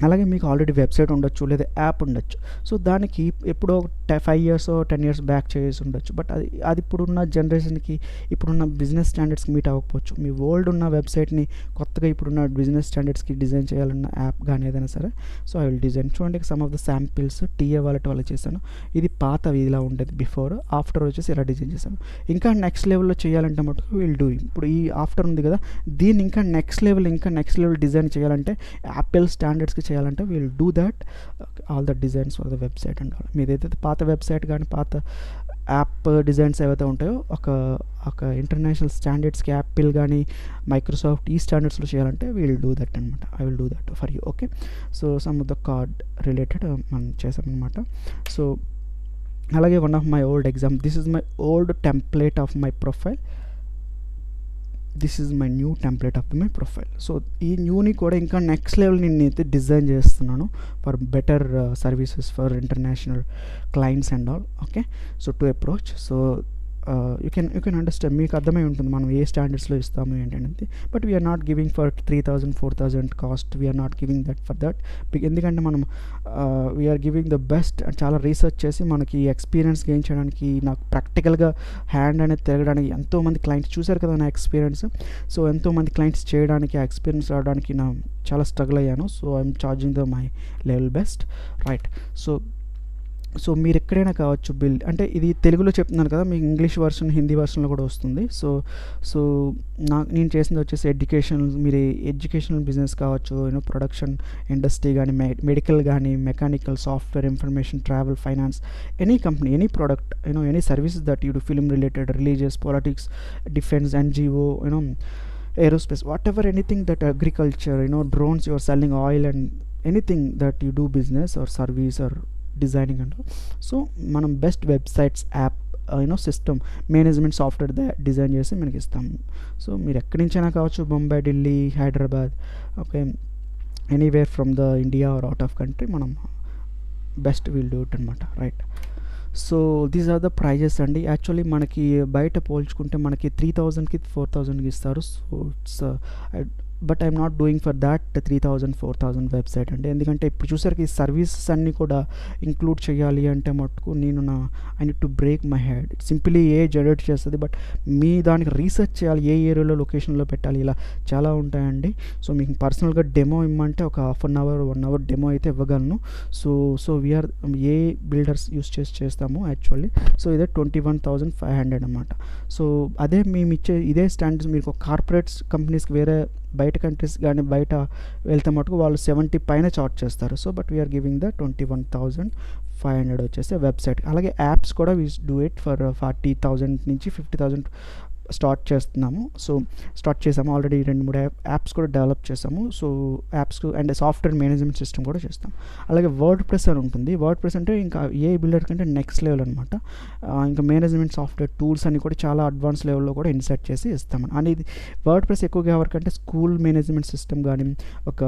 అలాగే మీకు ఆల్రెడీ వెబ్సైట్ ఉండొచ్చు, లేదా యాప్ ఉండొచ్చు. సో దానికి ఎప్పుడో 5 years or 10 years బ్యాక్ చేసి ఉండొచ్చు. బట్ అది ఇప్పుడున్న జనరేషన్కి, ఇప్పుడున్న బిజినెస్ స్టాండర్డ్స్కి మీట్ అవ్వకపోవచ్చు. మీ ఓల్డ్ ఉన్న వెబ్సైట్ని కొత్తగా ఇప్పుడున్న బిజినెస్ స్టాండర్డ్స్కి డిజైన్ చేయాలన్న యాప్ కానీ ఏదైనా సరే, సో ఐ విల్ డిజైన్. చూడండి some of the samples TA wallet వల్ల చేశాను. ఇది పాతవి ఇలా ఉండేది బిఫోర్, ఆఫ్టర్ వచ్చేసి ఇలా డిజైన్ చేశాను. ఇంకా నెక్స్ట్ లెవెల్లో చేయాలంటే మటుకు విల్ డూ. ఇప్పుడు ఈ ఆఫ్టర్ ఉంది కదా, దీన్ని ఇంకా నెక్స్ట్ లెవెల్ డిజైన్ చేయాలంటే యాపిల్ స్టాండర్డ్స్కి చేయాలంటే will do that all the designs for the website and all. మీది ఏదైతే పాత వెబ్సైట్ కానీ, పాత యాప్ డిజైన్స్ ఏవైతే ఉంటాయో ఒక ఇంటర్నేషనల్ స్టాండర్డ్స్కి యాపిల్ కానీ, మైక్రోసాఫ్ట్ ఈ స్టాండర్డ్స్లో చేయాలంటే విల్ డూ దట్ అనమాట. I will do that for you. Okay, so some of the card related మనం చేసామన్నమాట. సో అలాగే one of my old example, this is my old template of my profile, this is my new template of my profile. So ఈ న్యూని కూడా ఇంకా next level నేనైతే design చేస్తున్నాను for better services for international clients and all. Okay, so to approach. So you can understand, మీకు అర్థమై ఉంటుంది మనం ఏ స్టాండర్డ్స్లో ఇస్తాము ఏంటనేది. But we're not giving for 3,000 4,000 cost, we're not giving that for that. ఎందుకంటే మనం వీఆర్ గివింగ్ ద బెస్ట్. చాలా రీసెర్చ్ చేసి మనకి ఎక్స్పీరియన్స్ గెయిన్ చేయడానికి, నాకు ప్రాక్టికల్గా హ్యాండ్ అనేది తిరగడానికి, ఎంతోమంది క్లయింట్స్ చూశారు కదా నా ఎక్స్పీరియన్స్. సో ఎంతోమంది క్లయింట్స్ చేయడానికి, ఆ ఎక్స్పీరియన్స్ రావడానికి నా చాలా స్ట్రగుల్ అయ్యాను. So I'm charging the my level best, right. So మీరు ఎక్కడైనా కావచ్చు బిల్, అంటే ఇది తెలుగులో చెప్తున్నాను కదా, మీకు ఇంగ్లీష్ వర్షన్ హిందీ వర్షన్లో కూడా వస్తుంది. సో నేను చేసింది వచ్చేసి మీరు ఎడ్యుకేషనల్ బిజినెస్ కావచ్చు, ప్రొడక్షన్ ఇండస్ట్రీ కానీ, మెడికల్ కానీ, mechanical, software, information, travel, finance, any company, any product, any services that you do, film related, religious, politics, defence, NGO, aerospace, whatever, anything that agriculture, drones, you are selling oil, and anything that you do business or service or designing అంటారు. So మనం best websites, app, system management software design చేసి మనకి ఇస్తాము. So మీరు ఎక్కడి నుంచైనా కావచ్చు, Bombay, Delhi, Hyderabad, okay, anywhere from the India or out of country, మనం బెస్ట్ విల్ డూ ఇట్ అనమాట, right. So these are the prices అండి. యాక్చువల్లీ మనకి బయట పోల్చుకుంటే మనకి 3,000కి 4,000కి ఇస్తారు. So it's but I'm not doing for that 3,000 4,000 website అండి. ఎందుకంటే ఇప్పుడు చూసారికి ఈ సర్వీసెస్ అన్నీ కూడా ఇంక్లూడ్ చేయాలి అంటే మటుకు I need to break my head. Simply generate చేస్తుంది, బట్ మీ దానికి రీసెర్చ్ చేయాలి, ఏ ఏరియాలో లొకేషన్లో పెట్టాలి, ఇలా చాలా ఉంటాయండి. సో మీకు పర్సనల్గా డెమో ఇమ్మంటే ఒక half an hour 1 hour demo అయితే ఇవ్వగలను. So we're a builders use చేస్తాము యాక్చువల్లీ. సో ఇదే 21,500 అనమాట. సో అదే మేము ఇచ్చే ఇదే స్టాండర్డ్స్ మీకు కార్పొరేట్స్ కంపెనీస్కి వేరే బయట కంట్రీస్ కానీ బయట వెళ్తే మటుకు వాళ్ళు 70 పైన చార్జ్ చేస్తారు. So but we're giving the 21,500 వచ్చేసి వెబ్సైట్. అలాగే యాప్స్ కూడా వీ డూ ఇట్ ఫర్ 40,000 నుంచి 50,000 స్టార్ట్ చేసాము ఆల్రెడీ. 2-3 యాప్స్ కూడా డెవలప్ చేసాము. So apps and software management system కూడా చేస్తాం. అలాగే వర్డ్ ప్రెస్ అని ఉంటుంది. వర్డ్ ప్రెస్ అంటే ఇంకా ఏ బిల్డర్ కంటే నెక్స్ట్ లెవెల్ అనమాట. ఇంకా మేనేజ్మెంట్ సాఫ్ట్వేర్ టూల్స్ అన్ని కూడా చాలా అడ్వాన్స్ లెవెల్లో కూడా ఇన్సర్ట్ చేసి ఇస్తామని. అనేది వర్డ్ ప్రెస్ ఎక్కువగా ఎవరికంటే స్కూల్ మేనేజ్మెంట్ సిస్టమ్ కానీ, ఒక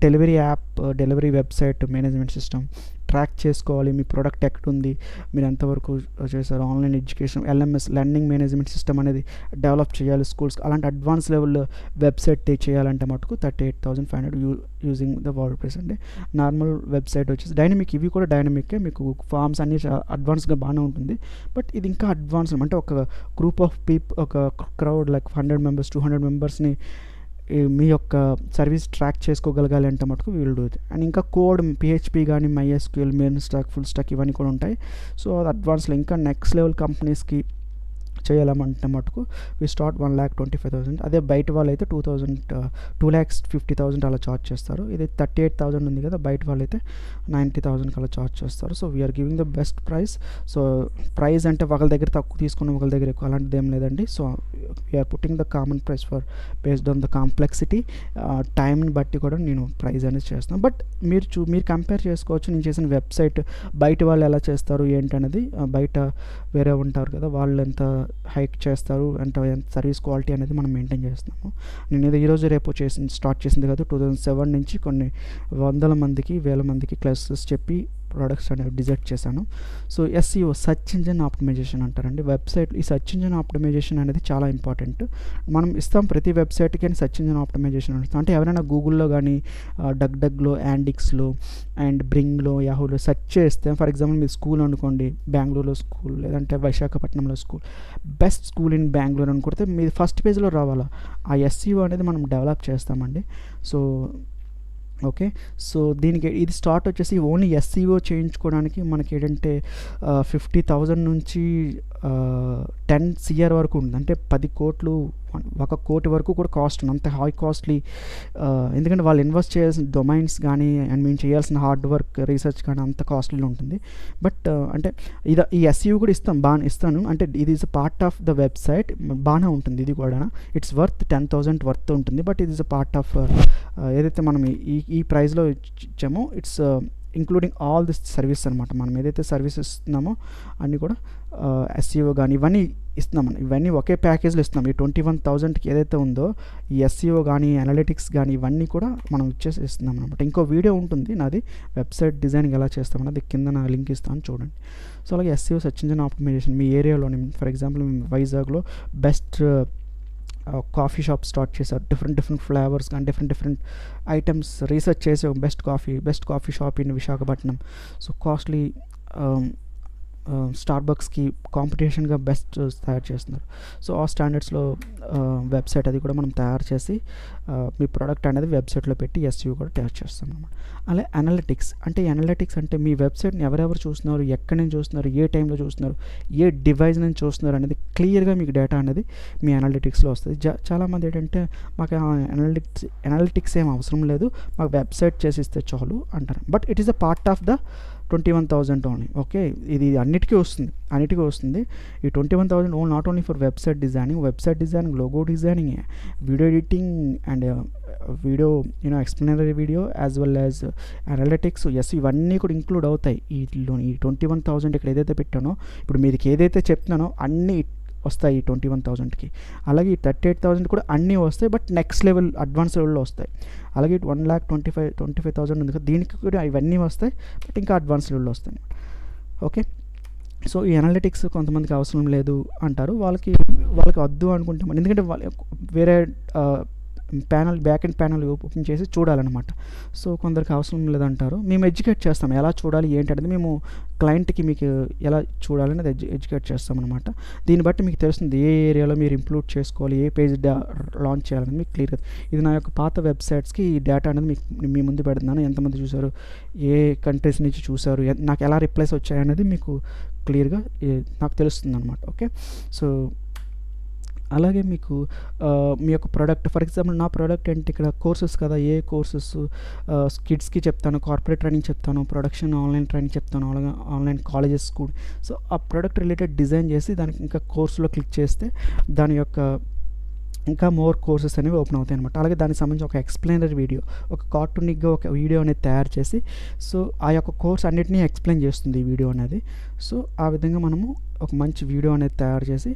delivery app, delivery website management system track చేసుకోవాలి, మీ ప్రోడక్ట్ ఎక్కడుంది, మీరు ఎంతవరకు చేశారు, online education, LMS learning management system అనేది డెవలప్ చేయాలి స్కూల్స్, అలాంటి అడ్వాన్స్ లెవెల్ వెబ్సైట్ చేయాలంటే మటుకు 38,500 యూజింగ్ ద వర్డ్ ప్రెస్ అండి. నార్మల్ వెబ్సైట్ వచ్చేసి డైనమిక్, ఇవి కూడా డైనమిక్కే, మీకు ఫామ్స్ అన్నీ అడ్వాన్స్గా బాగానే ఉంటుంది. బట్ ఇది ఇంకా అడ్వాన్స్ అంటే ఒక గ్రూప్ ఆఫ్ ఒక క్రౌడ్ లైక్ 100 మెంబర్స్ 200 మెంబర్స్ని మీ యొక్క సర్వీస్ ట్రాక్ చేసుకోగలగాలి అంటే మటుకు వీల్ డూ ఇట్. అండ్ ఇంకా కోడ్ PHP కానీ, MySQL, main stock, full stock ఇవన్నీ కూడా ఉంటాయి. సో అది అడ్వాన్స్లో ఇంకా నెక్స్ట్ లెవెల్ కంపెనీస్కి చేయాలంటే మటుకు వి స్టార్ట్ 1,25,000. అదే బయట వాళ్ళు అయితే 2,50,000 అలా చార్జ్ చేస్తారు. ఇది 38,000 ఉంది కదా, బయట వాళ్ళు అయితే 90,000 అలా చార్జ్ చేస్తారు. So we're giving the best price. So price అంటే ఒకరి దగ్గర తక్కువ తీసుకుని ఒకరి దగ్గర ఎక్కువ అలాంటిది ఏం లేదండి. So we're putting the common price for based on the complexity, టైంని బట్టి కూడా నేను ప్రైస్ అనేది చేస్తాను. బట్ మీరు కంపేర్ చేసుకోవచ్చు నేను చేసిన వెబ్సైట్ బయట వాళ్ళు ఎలా చేస్తారు ఏంటనేది. బయట వేరే ఉంటారు కదా, వాళ్ళు ఎంత హైక్ చేస్తారు, ఎంత సర్వీస్ క్వాలిటీ అనేది మనం మెయింటైన్ చేస్తున్నాము. నేను ఏదో ఈరోజు రేపు స్టార్ట్ చేసింది కాదు, 2007 నుంచి కొన్ని 100 మందికి 1000 మందికి క్లాసెస్ చెప్పి ప్రోడక్ట్స్ అనేవి డిజైన్ చేశాను. So SEO, search engine optimisation అంటారండి. వెబ్సైట్ ఈ సెర్చ్ ఇంజిన్ ఆప్టిమైజేషన్ అనేది చాలా ఇంపార్టెంట్. మనం ఇస్తాం ప్రతి వెబ్సైట్కి సెర్చ్ ఇంజిన్ ఆప్టిమైజేషన్ ఇస్తాం. అంటే ఎవరైనా గూగుల్లో కానీ, డగ్లో, యాండిక్స్లో అండ్ బ్రింగ్లో, యాహూలో సెర్చ్ చేస్తే, ఫర్ ఎగ్జాంపుల్ మీరు స్కూల్ అనుకోండి, బెంగళూరులో స్కూల్ లేదంటే విశాఖపట్నంలో school, best school in Bengaluru అనుకుంటే మీరు ఫస్ట్ పేజ్లో రావాలా. ఆ SEO అనేది మనం డెవలప్ చేస్తామండి. సో ఓకే, సో దీనికి ఇది స్టార్ట్ వచ్చేసి ఓన్లీ SEO చేయించుకోవడానికి మనకి ఏంటంటే 50,000 నుంచి 10 CR వరకు ఉంది. అంటే 10 కోట్లు 1 కోటి వరకు కూడా కాస్ట్ ఉంది. అంత హై కాస్ట్లీ, ఎందుకంటే వాళ్ళు ఇన్వెస్ట్ చేయాల్సిన డొమైన్స్ కానీ అండ్ మేము చేయాల్సిన హార్డ్ వర్క్ రీసెర్చ్ కానీ అంత కాస్ట్లీలో ఉంటుంది. బట్ అంటే ఈ SEO కూడా ఇస్తాను. అంటే ఇది is a part of the website, బాగానే ఉంటుంది. ఇది కూడా ఇట్స్ వర్త్ 10,000 వర్త్ ఉంటుంది. బట్ ఇది ఈజ్ అ పార్ట్ ఆఫ్ ఏదైతే మనం ఈ ప్రైస్లో ఇచ్చామో, ఇంక్లూడింగ్ ఆల్ దిస్ సర్వీస్ అనమాట. మనం ఏదైతే సర్వీస్ ఇస్తున్నామో అన్నీ కూడా ఎస్ఈఓ కానీ ఇవన్నీ ఇస్తున్నాం. ఇవన్నీ ఒకే ప్యాకేజ్లో ఇస్తున్నాం. ఈ 21,000కి ఏదైతే ఉందో ఈ ఎస్ఈఓ కానీ అనలిటిక్స్ కానీ ఇవన్నీ కూడా మనం ఇచ్చేసి ఇస్తున్నాం అనమాట. ఇంకో వీడియో ఉంటుంది నాది, వెబ్సైట్ డిజైనింగ్ ఎలా చేస్తామన్నది కింద నా లింక్ ఇస్తాను చూడండి. సో అలాగే ఎస్ఈఓ సెర్చ్ ఇంజిన్ ఆప్టిమైజేషన్ మీ ఏరియాలోని, ఫర్ ఎగ్జాంపుల్ వైజాగ్లో బెస్ట్ కాఫీ షాప్ స్టార్ట్ చేశారు. డిఫరెంట్ ఫ్లేవర్స్ కానీ డిఫరెంట్ ఐటమ్స్ రీసెర్చ్ చేసి best coffee shop in Visakhapatnam. So costly స్టార్బక్స్కి కాంపిటీషన్గా బెస్ట్ తయారు చేస్తున్నారు. సో ఆ స్టాండర్డ్స్లో వెబ్సైట్ అది కూడా మనం తయారు చేసి మీ ప్రోడక్ట్ అనేది వెబ్సైట్లో పెట్టి ఎస్ఈఓ కూడా తయారు చేస్తాం అనమాట. అలాగే అనలిటిక్స్ అంటే మీ వెబ్సైట్ని ఎవరెవరు చూస్తున్నారు, ఎక్కడి నుంచి చూస్తున్నారు, ఏ టైంలో చూస్తున్నారు, ఏ డివైస్ నుంచి చూస్తున్నారు అనేది క్లియర్గా మీకు డేటా అనేది మీ అనలిటిక్స్లో వస్తుంది. చాలామంది ఏంటంటే మాకు అనలిటిక్స్ ఏం అవసరం లేదు, మాకు వెబ్సైట్ చేసి ఇస్తే చాలు అంటారు. But it is a part of the 21,000 only. Okay, ఇది అన్నిటికీ వస్తుంది. ఈ 21,000 not only for website designing, logo designing, video editing and video explanatory video as well as analytics. ఇవన్నీ కూడా ఇంక్లూడ్ అవుతాయి ఈ 21,000 ఇక్కడ ఏదైతే పెట్టానో. ఇప్పుడు మీరు ఏదైతే చెప్తున్నానో అన్నీ వస్తాయి ఈ 21,000కి. అలాగే ఈ 38,000 కూడా అన్నీ వస్తాయి, బట్ నెక్స్ట్ లెవెల్ అడ్వాన్స్ లెవెల్లో వస్తాయి. అలాగే 1,25,000 ఉంది కదా, దీనికి కూడా ఇవన్నీ వస్తాయి, బట్ ఇంకా అడ్వాన్స్ లెవెల్లో వస్తాయి. ఓకే, సో ఈ అనలిటిక్స్ కొంతమందికి అవసరం లేదు అంటారు. వాళ్ళకి వద్దు అనుకుంటే, ఎందుకంటే వాళ్ళు వేరే బ్యాక్ ఎండ్ ప్యానల్ ఓపెన్ చేసి చూడాలన్నమాట. సో కొందరికి అవసరం లేదంటారు. మేము ఎడ్యుకేట్ చేస్తాం ఎలా చూడాలి ఏంటి అనేది. మేము క్లయింట్కి మీకు ఎలా చూడాలనేది ఎడ్యుకేట్ చేస్తామన్నమాట. దీన్ని బట్టి మీకు తెలుస్తుంది ఏ ఏరియాలో మీరు ఇంప్రూవ్ చేసుకోవాలి, ఏ పేజ్ లాంచ్ చేయాలని మీకు క్లియర్గా. ఇది నా యొక్క పాత వెబ్సైట్స్కి ఈ డేటా అనేది మీ ముందు పెడుతున్నాను. ఎంతమంది చూసారు, ఏ కంట్రీస్ నుంచి చూసారు, నాకు ఎలా రిప్లైస్ వచ్చాయనేది మీకు క్లియర్గా నాకు తెలుస్తుంది అనమాట. ఓకే, సో అలాగే మీకు మీ యొక్క ప్రోడక్ట్, ఫర్ ఎగ్జాంపుల్ నా ప్రోడక్ట్ ఏంటి, ఇక్కడ కోర్సెస్ కదా, ఏ కోర్సెస్ కిడ్స్కి చెప్తాను, కార్పొరేట్ ట్రైనింగ్ చెప్తాను, ప్రొడక్షన్ ఆన్లైన్ ట్రైనింగ్ చెప్తాను, అలాగే ఆన్లైన్ కాలేజెస్ కూడా. సో ఆ ప్రోడక్ట్ రిలేటెడ్ డిజైన్ చేసి దానికి ఇంకా కోర్సులో క్లిక్ చేస్తే దాని యొక్క ఇంకా మోర్ కోర్సెస్ అనేవి ఓపెన్ అవుతాయి అనమాట. అలాగే దానికి సంబంధించి ఒక ఎక్స్ప్లెయినర్ వీడియో, ఒక కార్టూనిక్గా ఒక వీడియో అనేది తయారు చేసి, సో ఆ యొక్క కోర్స్ అన్నిటినీ ఎక్స్ప్లెయిన్ చేస్తుంది ఈ వీడియో అనేది. సో ఆ విధంగా మనము ఒక మంచి వీడియో అనేది తయారు చేసి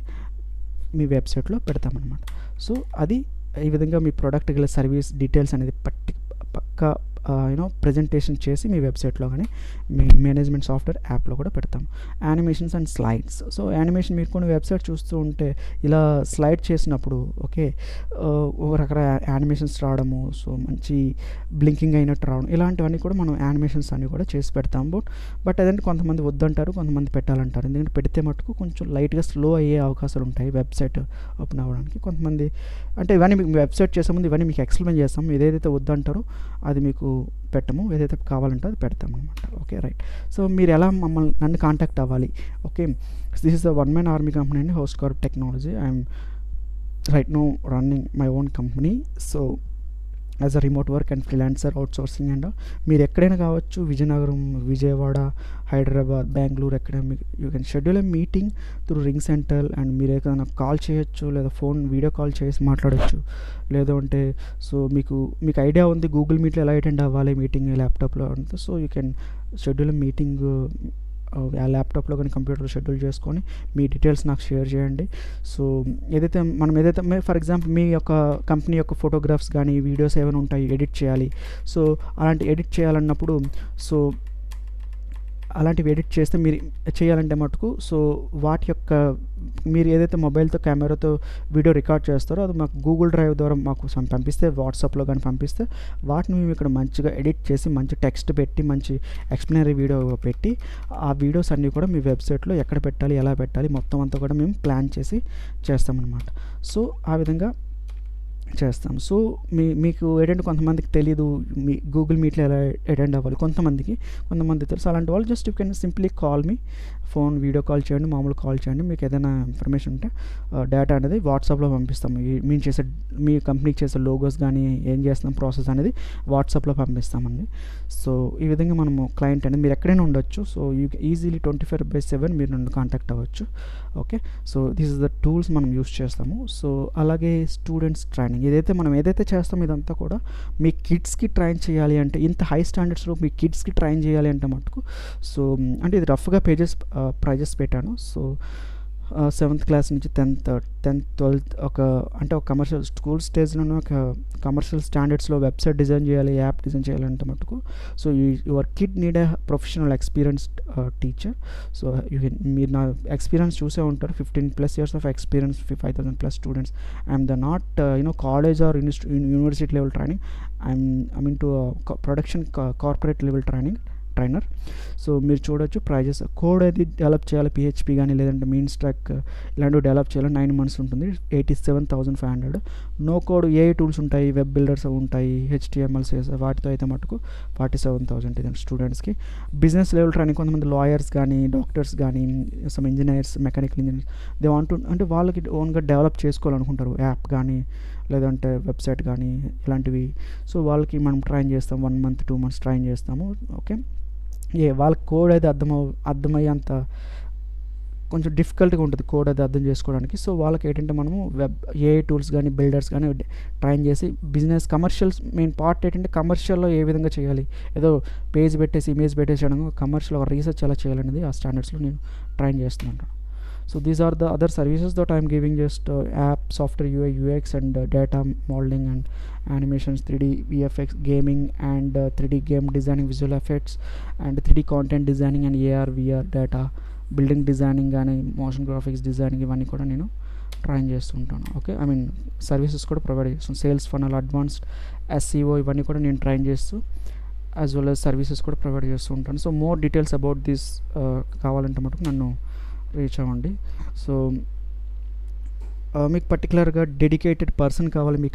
మీ వెబ్సైట్లో పెడతామన్నమాట. సో అది ఈ విధంగా మీ ప్రోడక్ట్ గల సర్వీస్ డీటెయిల్స్ అనేది పక్కా ప్రజెంటేషన్ చేసి మీ వెబ్సైట్లో కానీ మీ మేనేజ్మెంట్ సాఫ్ట్వేర్ యాప్లో కూడా పెడతాం. Animations and slides. So animation మీరు కొన్ని వెబ్సైట్ చూస్తూ ఉంటే ఇలా స్లైడ్ చేసినప్పుడు ఓకే రకరకాల యానిమేషన్స్ రావడము, సో మంచి బ్లింకింగ్ అయినట్టు రావడం, ఇలాంటివన్నీ కూడా మనం యానిమేషన్స్ అన్నీ కూడా చేసి పెడతాం. బట్ అదంటే కొంతమంది వద్దంటారు, కొంతమంది పెట్టాలంటారు. ఎందుకంటే పెడితే మటుకు కొంచెం లైట్గా స్లో అయ్యే అవకాశాలు ఉంటాయి వెబ్సైట్ ఓపెన్ అవ్వడానికి. కొంతమంది అంటే ఇవన్నీ మీకు వెబ్సైట్ చేసే ముందు ఇవన్నీ మీకు ఎక్స్ప్లెయిన్ చేస్తాం. ఏదైతే వద్దంటారో అది మీకు పెట్టము, ఏదైతే కావాలంటే అది పెడతాం అనమాట. Okay right. సో మీరు ఎలా నన్ను కాంటాక్ట్ అవ్వాలి? Okay, this is the one man army company అండి, host corp technology. I'm right now running my own company. So as a remote work and freelancer, outsourcing and మీరు ఎక్కడైనా కావచ్చు, విజయనగరం, విజయవాడ, హైదరాబాద్, బెంగళూరు, ఎక్కడ మీకు you can schedule a meeting through ring centre. And మీరు ఏదైనా call చేయొచ్చు, లేదా వీడియో కాల్ చేసి మాట్లాడచ్చు. లేదు అంటే సో మీకు ఐడియా ఉంది గూగుల్ మీట్లో ఎలా అటెండ్ అవ్వాలి మీటింగ్ ల్యాప్టాప్లో అంటే, so you can schedule meeting ఆ ల్యాప్టాప్లో కానీ కంప్యూటర్లో షెడ్యూల్ చేసుకొని మీ డీటెయిల్స్ నాకు షేర్ చేయండి. సో ఏదైతే ఫర్ ఎగ్జాంపుల్ మీ యొక్క కంపెనీ యొక్క ఫోటోగ్రాఫ్స్ కానీ వీడియోస్ ఏమైనా ఉంటాయి ఎడిట్ చేయాలి. సో అలాంటి ఎడిట్ చేయాలన్నప్పుడు సో అలాంటివి ఎడిట్ చేస్తే మీరు చేయాలంటే మటుకు సో వాటి యొక్క మీరు ఏదైతే మొబైల్తో కెమెరాతో వీడియో రికార్డ్ చేస్తారో అది మాకు గూగుల్ డ్రైవ్ ద్వారా మాకు పంపిస్తే, వాట్సాప్లో కానీ పంపిస్తే వాటిని మేము ఇక్కడ మంచిగా ఎడిట్ చేసి మంచి టెక్స్ట్ పెట్టి మంచి ఎక్స్ప్లెయినరీ వీడియో పెట్టి ఆ వీడియోస్ అన్నీ కూడా మీ వెబ్సైట్లో ఎక్కడ పెట్టాలి, ఎలా పెట్టాలి మొత్తం అంతా కూడా మేము ప్లాన్ చేసి చేస్తామన్నమాట. సో ఆ విధంగా చేస్తాం. సో మీకు ఏంటంటే కొంతమందికి తెలీదు మీ గూగుల్ మీట్లో ఎలా అటెండ్ అవ్వాలి, కొంతమంది తెలుసు. అలాంటి వాళ్ళు just you can simply call me, phone video call చేయండి, మామూలు కాల్ చేయండి. మీకు ఏదైనా ఇన్ఫర్మేషన్ ఉంటే డేటా అనేది వాట్సాప్లో పంపిస్తాము. మేము చేసే మీ కంపెనీకి చేసే లోగోస్ కానీ ఏం చేస్తున్నాం ప్రాసెస్ అనేది వాట్సాప్లో పంపిస్తామండి. సో ఈ విధంగా మనము క్లయింట్ అనేది మీరు ఎక్కడైనా ఉండొచ్చు. సో యూ ఈజీలీ 24/7 మీరు నన్ను కాంటాక్ట్ అవ్వచ్చు. Okay, so this is the tools మనం యూస్ చేస్తాము. సో అలాగే స్టూడెంట్స్ ట్రైనింగ్ మోడలింగ్. మనం ఏదైతే చేస్తామో ఇదంతా కూడా మీ కిడ్స్‌కి ట్రైన్ చేయాలి అంటే, ఇంత హై స్టాండర్డ్స్‌లో మీ కిడ్స్‌కి ట్రైన్ చేయాలి అంటే మటుకు సో అంటే ఇది రఫ్‌గా ప్రైజెస్ పెట్టాను. సో 7th క్లాస్ నుంచి 10th 12th ఒక కమర్షియల్ స్కూల్ స్టేజ్‌లోనే ఒక కమర్షియల్ స్టాండర్డ్స్‌లో వెబ్‌సైట్ డిజైన్ చేయాలి, యాప్ డిజైన్ చేయాలంటే మటుకు so your kid need a professional experienced teacher. So మీరు నా ఎక్స్పీరియన్స్ చూసే ఉంటారు. 15+ years of experience, 5,000+ students. I'm not college are university level training. I'm into production corporate level trainer. So మీరు చూడొచ్చు prices. Code అది develop చేయాలి, PHP కానీ లేదంటే మీన్ స్టాక్ ఇలాంటివి డెవలప్ చేయాలి. 9 months ఉంటుంది, 87,500. నో కోడ్ ఏఐ టూల్స్ ఉంటాయి, వెబ్ బిల్డర్స్ ఉంటాయి, HTML CSS వాటితో అయితే మటుకు 47,000 ఇదండి స్టూడెంట్స్కి. బిజినెస్ లెవెల్ ట్రైనింగ్ కొంతమంది లాయర్స్ కానీ, డాక్టర్స్ కానీ, some engineers, mechanical engineers they want అంటే వాళ్ళకి ఓన్గా డెవలప్ చేసుకోవాలనుకుంటారు, యాప్ కానీ లేదంటే వెబ్సైట్ కానీ ఇలాంటివి. సో వాళ్ళకి మనం ట్రైన్ చేస్తాం, 1 month 2 months ట్రైన్ చేస్తాము. ఓకే, వాళ్ళకి కోడ్ అయితే అర్థమయ్యేంత కొంచెం డిఫికల్ట్గా ఉంటుంది కోడ్ అది అర్థం చేసుకోవడానికి. సో వాళ్ళకి ఏంటంటే మనము వెబ్ ఏఐ టూల్స్ కానీ బిల్డర్స్ కానీ ట్రైన్ చేసి బిజినెస్ కమర్షియల్స్ మెయిన్ పార్ట్ ఏంటంటే కమర్షియల్లో ఏ విధంగా చేయాలి, ఏదో పేజ్ పెట్టేసి ఇమేజ్ పెట్టేసి చేయడం, కమర్షియల్ ఒక రీసెర్చ్ ఎలా చేయాలనేది ఆ స్టాండర్డ్స్లో నేను ట్రైన్ చేస్తున్నాను. So these are the other services that I am giving, just app, software, UI, UX and data modeling and animations, 3D VFX, gaming and 3D game designing, visual effects and 3D content designing and AR, VR data, building designing కానీ motion graphics designing ఇవన్నీ కూడా నేను train చేస్తుంటాను. Okay, services కూడా provide చేస్తాను. Sales funnel, advanced SEO ఇవన్నీ కూడా నేను ట్రైన్ చేస్తూ యాజ్ వెల్ యాజ్ సర్వీసెస్ కూడా ప్రొవైడ్ చేస్తూ ఉంటాను. So more details about this కావాలంటే మటుకు నన్ను రీచ్ అవ్వండి. సో మీకు పర్టికులర్గా డెడికేటెడ్ పర్సన్ కావాలి మీ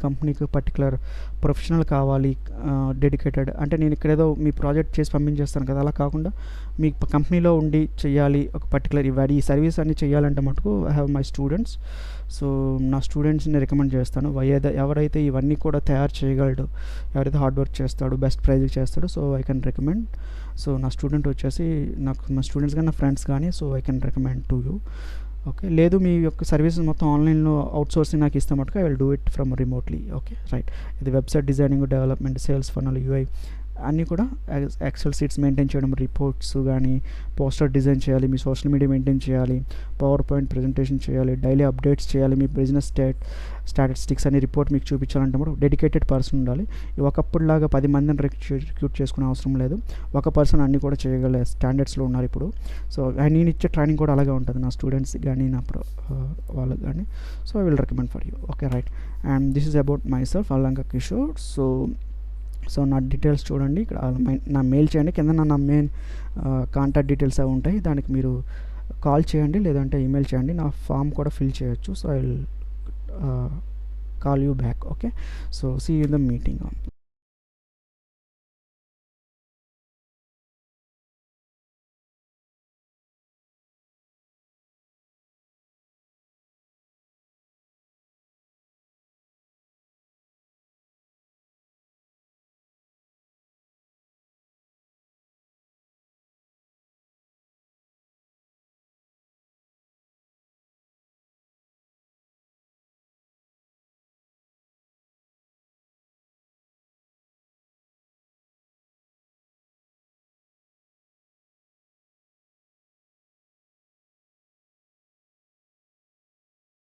కంపెనీకి పర్టికులర్ ప్రొఫెషనల్ కావాలి, డెడికేటెడ్ అంటే నేను ఇక్కడేదో మీ ప్రాజెక్ట్ చేసి పంపించేస్తాను కదా, అలా కాకుండా మీ కంపెనీలో ఉండి చేయాలి ఒక పర్టికులర్ ఈ సర్వీస్ అన్ని చేయాలంటే మటుకు I have my students. So నా స్టూడెంట్స్ని రికమెండ్ చేస్తాను. ఎవరైతే ఇవన్నీ కూడా తయారు చేయగలడు, ఎవరైతే హార్డ్ వర్క్ చేస్తాడు, బెస్ట్ ప్రైజ్కి చేస్తాడు, so I can recommend. So నా స్టూడెంట్ వచ్చేసి మా స్టూడెంట్స్ కానీ నా ఫ్రెండ్స్ కానీ, so I can recommend to you. Okay, లేదు మీ యొక్క సర్వీసెస్ మొత్తం ఆన్లైన్లో అవుట్సోర్సింగ్ నాకు ఇస్తే మటుకు I will do it from remotely. Okay, right. ఇది website designing, development, sales funnel, UI అన్నీ కూడా ఎక్సెల్ షీట్స్ మెయింటైన్ చేయడం, రిపోర్ట్స్ కానీ, పోస్టర్ డిజైన్ చేయాలి, మీ సోషల్ మీడియా మెయింటైన్ చేయాలి, పవర్ పాయింట్ ప్రజెంటేషన్ చేయాలి, డైలీ అప్డేట్స్ చేయాలి, మీ బిజినెస్ స్టాటిస్టిక్స్ అని రిపోర్ట్ మీకు చూపించాలంటే కూడా డెడికేటెడ్ పర్సన్ ఉండాలి. ఒకప్పుడులాగా 10 మందిని రిక్రూట్ చేసుకునే అవసరం లేదు, ఒక పర్సన్ అన్నీ కూడా చేయగల స్టాండర్డ్స్లో ఉన్నారు ఇప్పుడు. సో నేను ఇచ్చే ట్రైనింగ్ కూడా అలాగే ఉంటుంది నా స్టూడెంట్స్ కానీ నా వాళ్ళకి కానీ. So I will recommend for you. Okay, right. And this is about myself, Allanka Kishore. So నా డీటెయిల్స్ చూడండి, ఇక్కడ నా మెయిల్ చేయండి, కింద నా మెయిన్ కాంటాక్ట్ డీటెయిల్స్ అవి ఉంటాయి, దానికి మీరు కాల్ చేయండి లేదంటే ఈమెయిల్ చేయండి, నా ఫామ్ కూడా ఫిల్ చేయొచ్చు. So I will call you back. Okay, so see you in the meeting.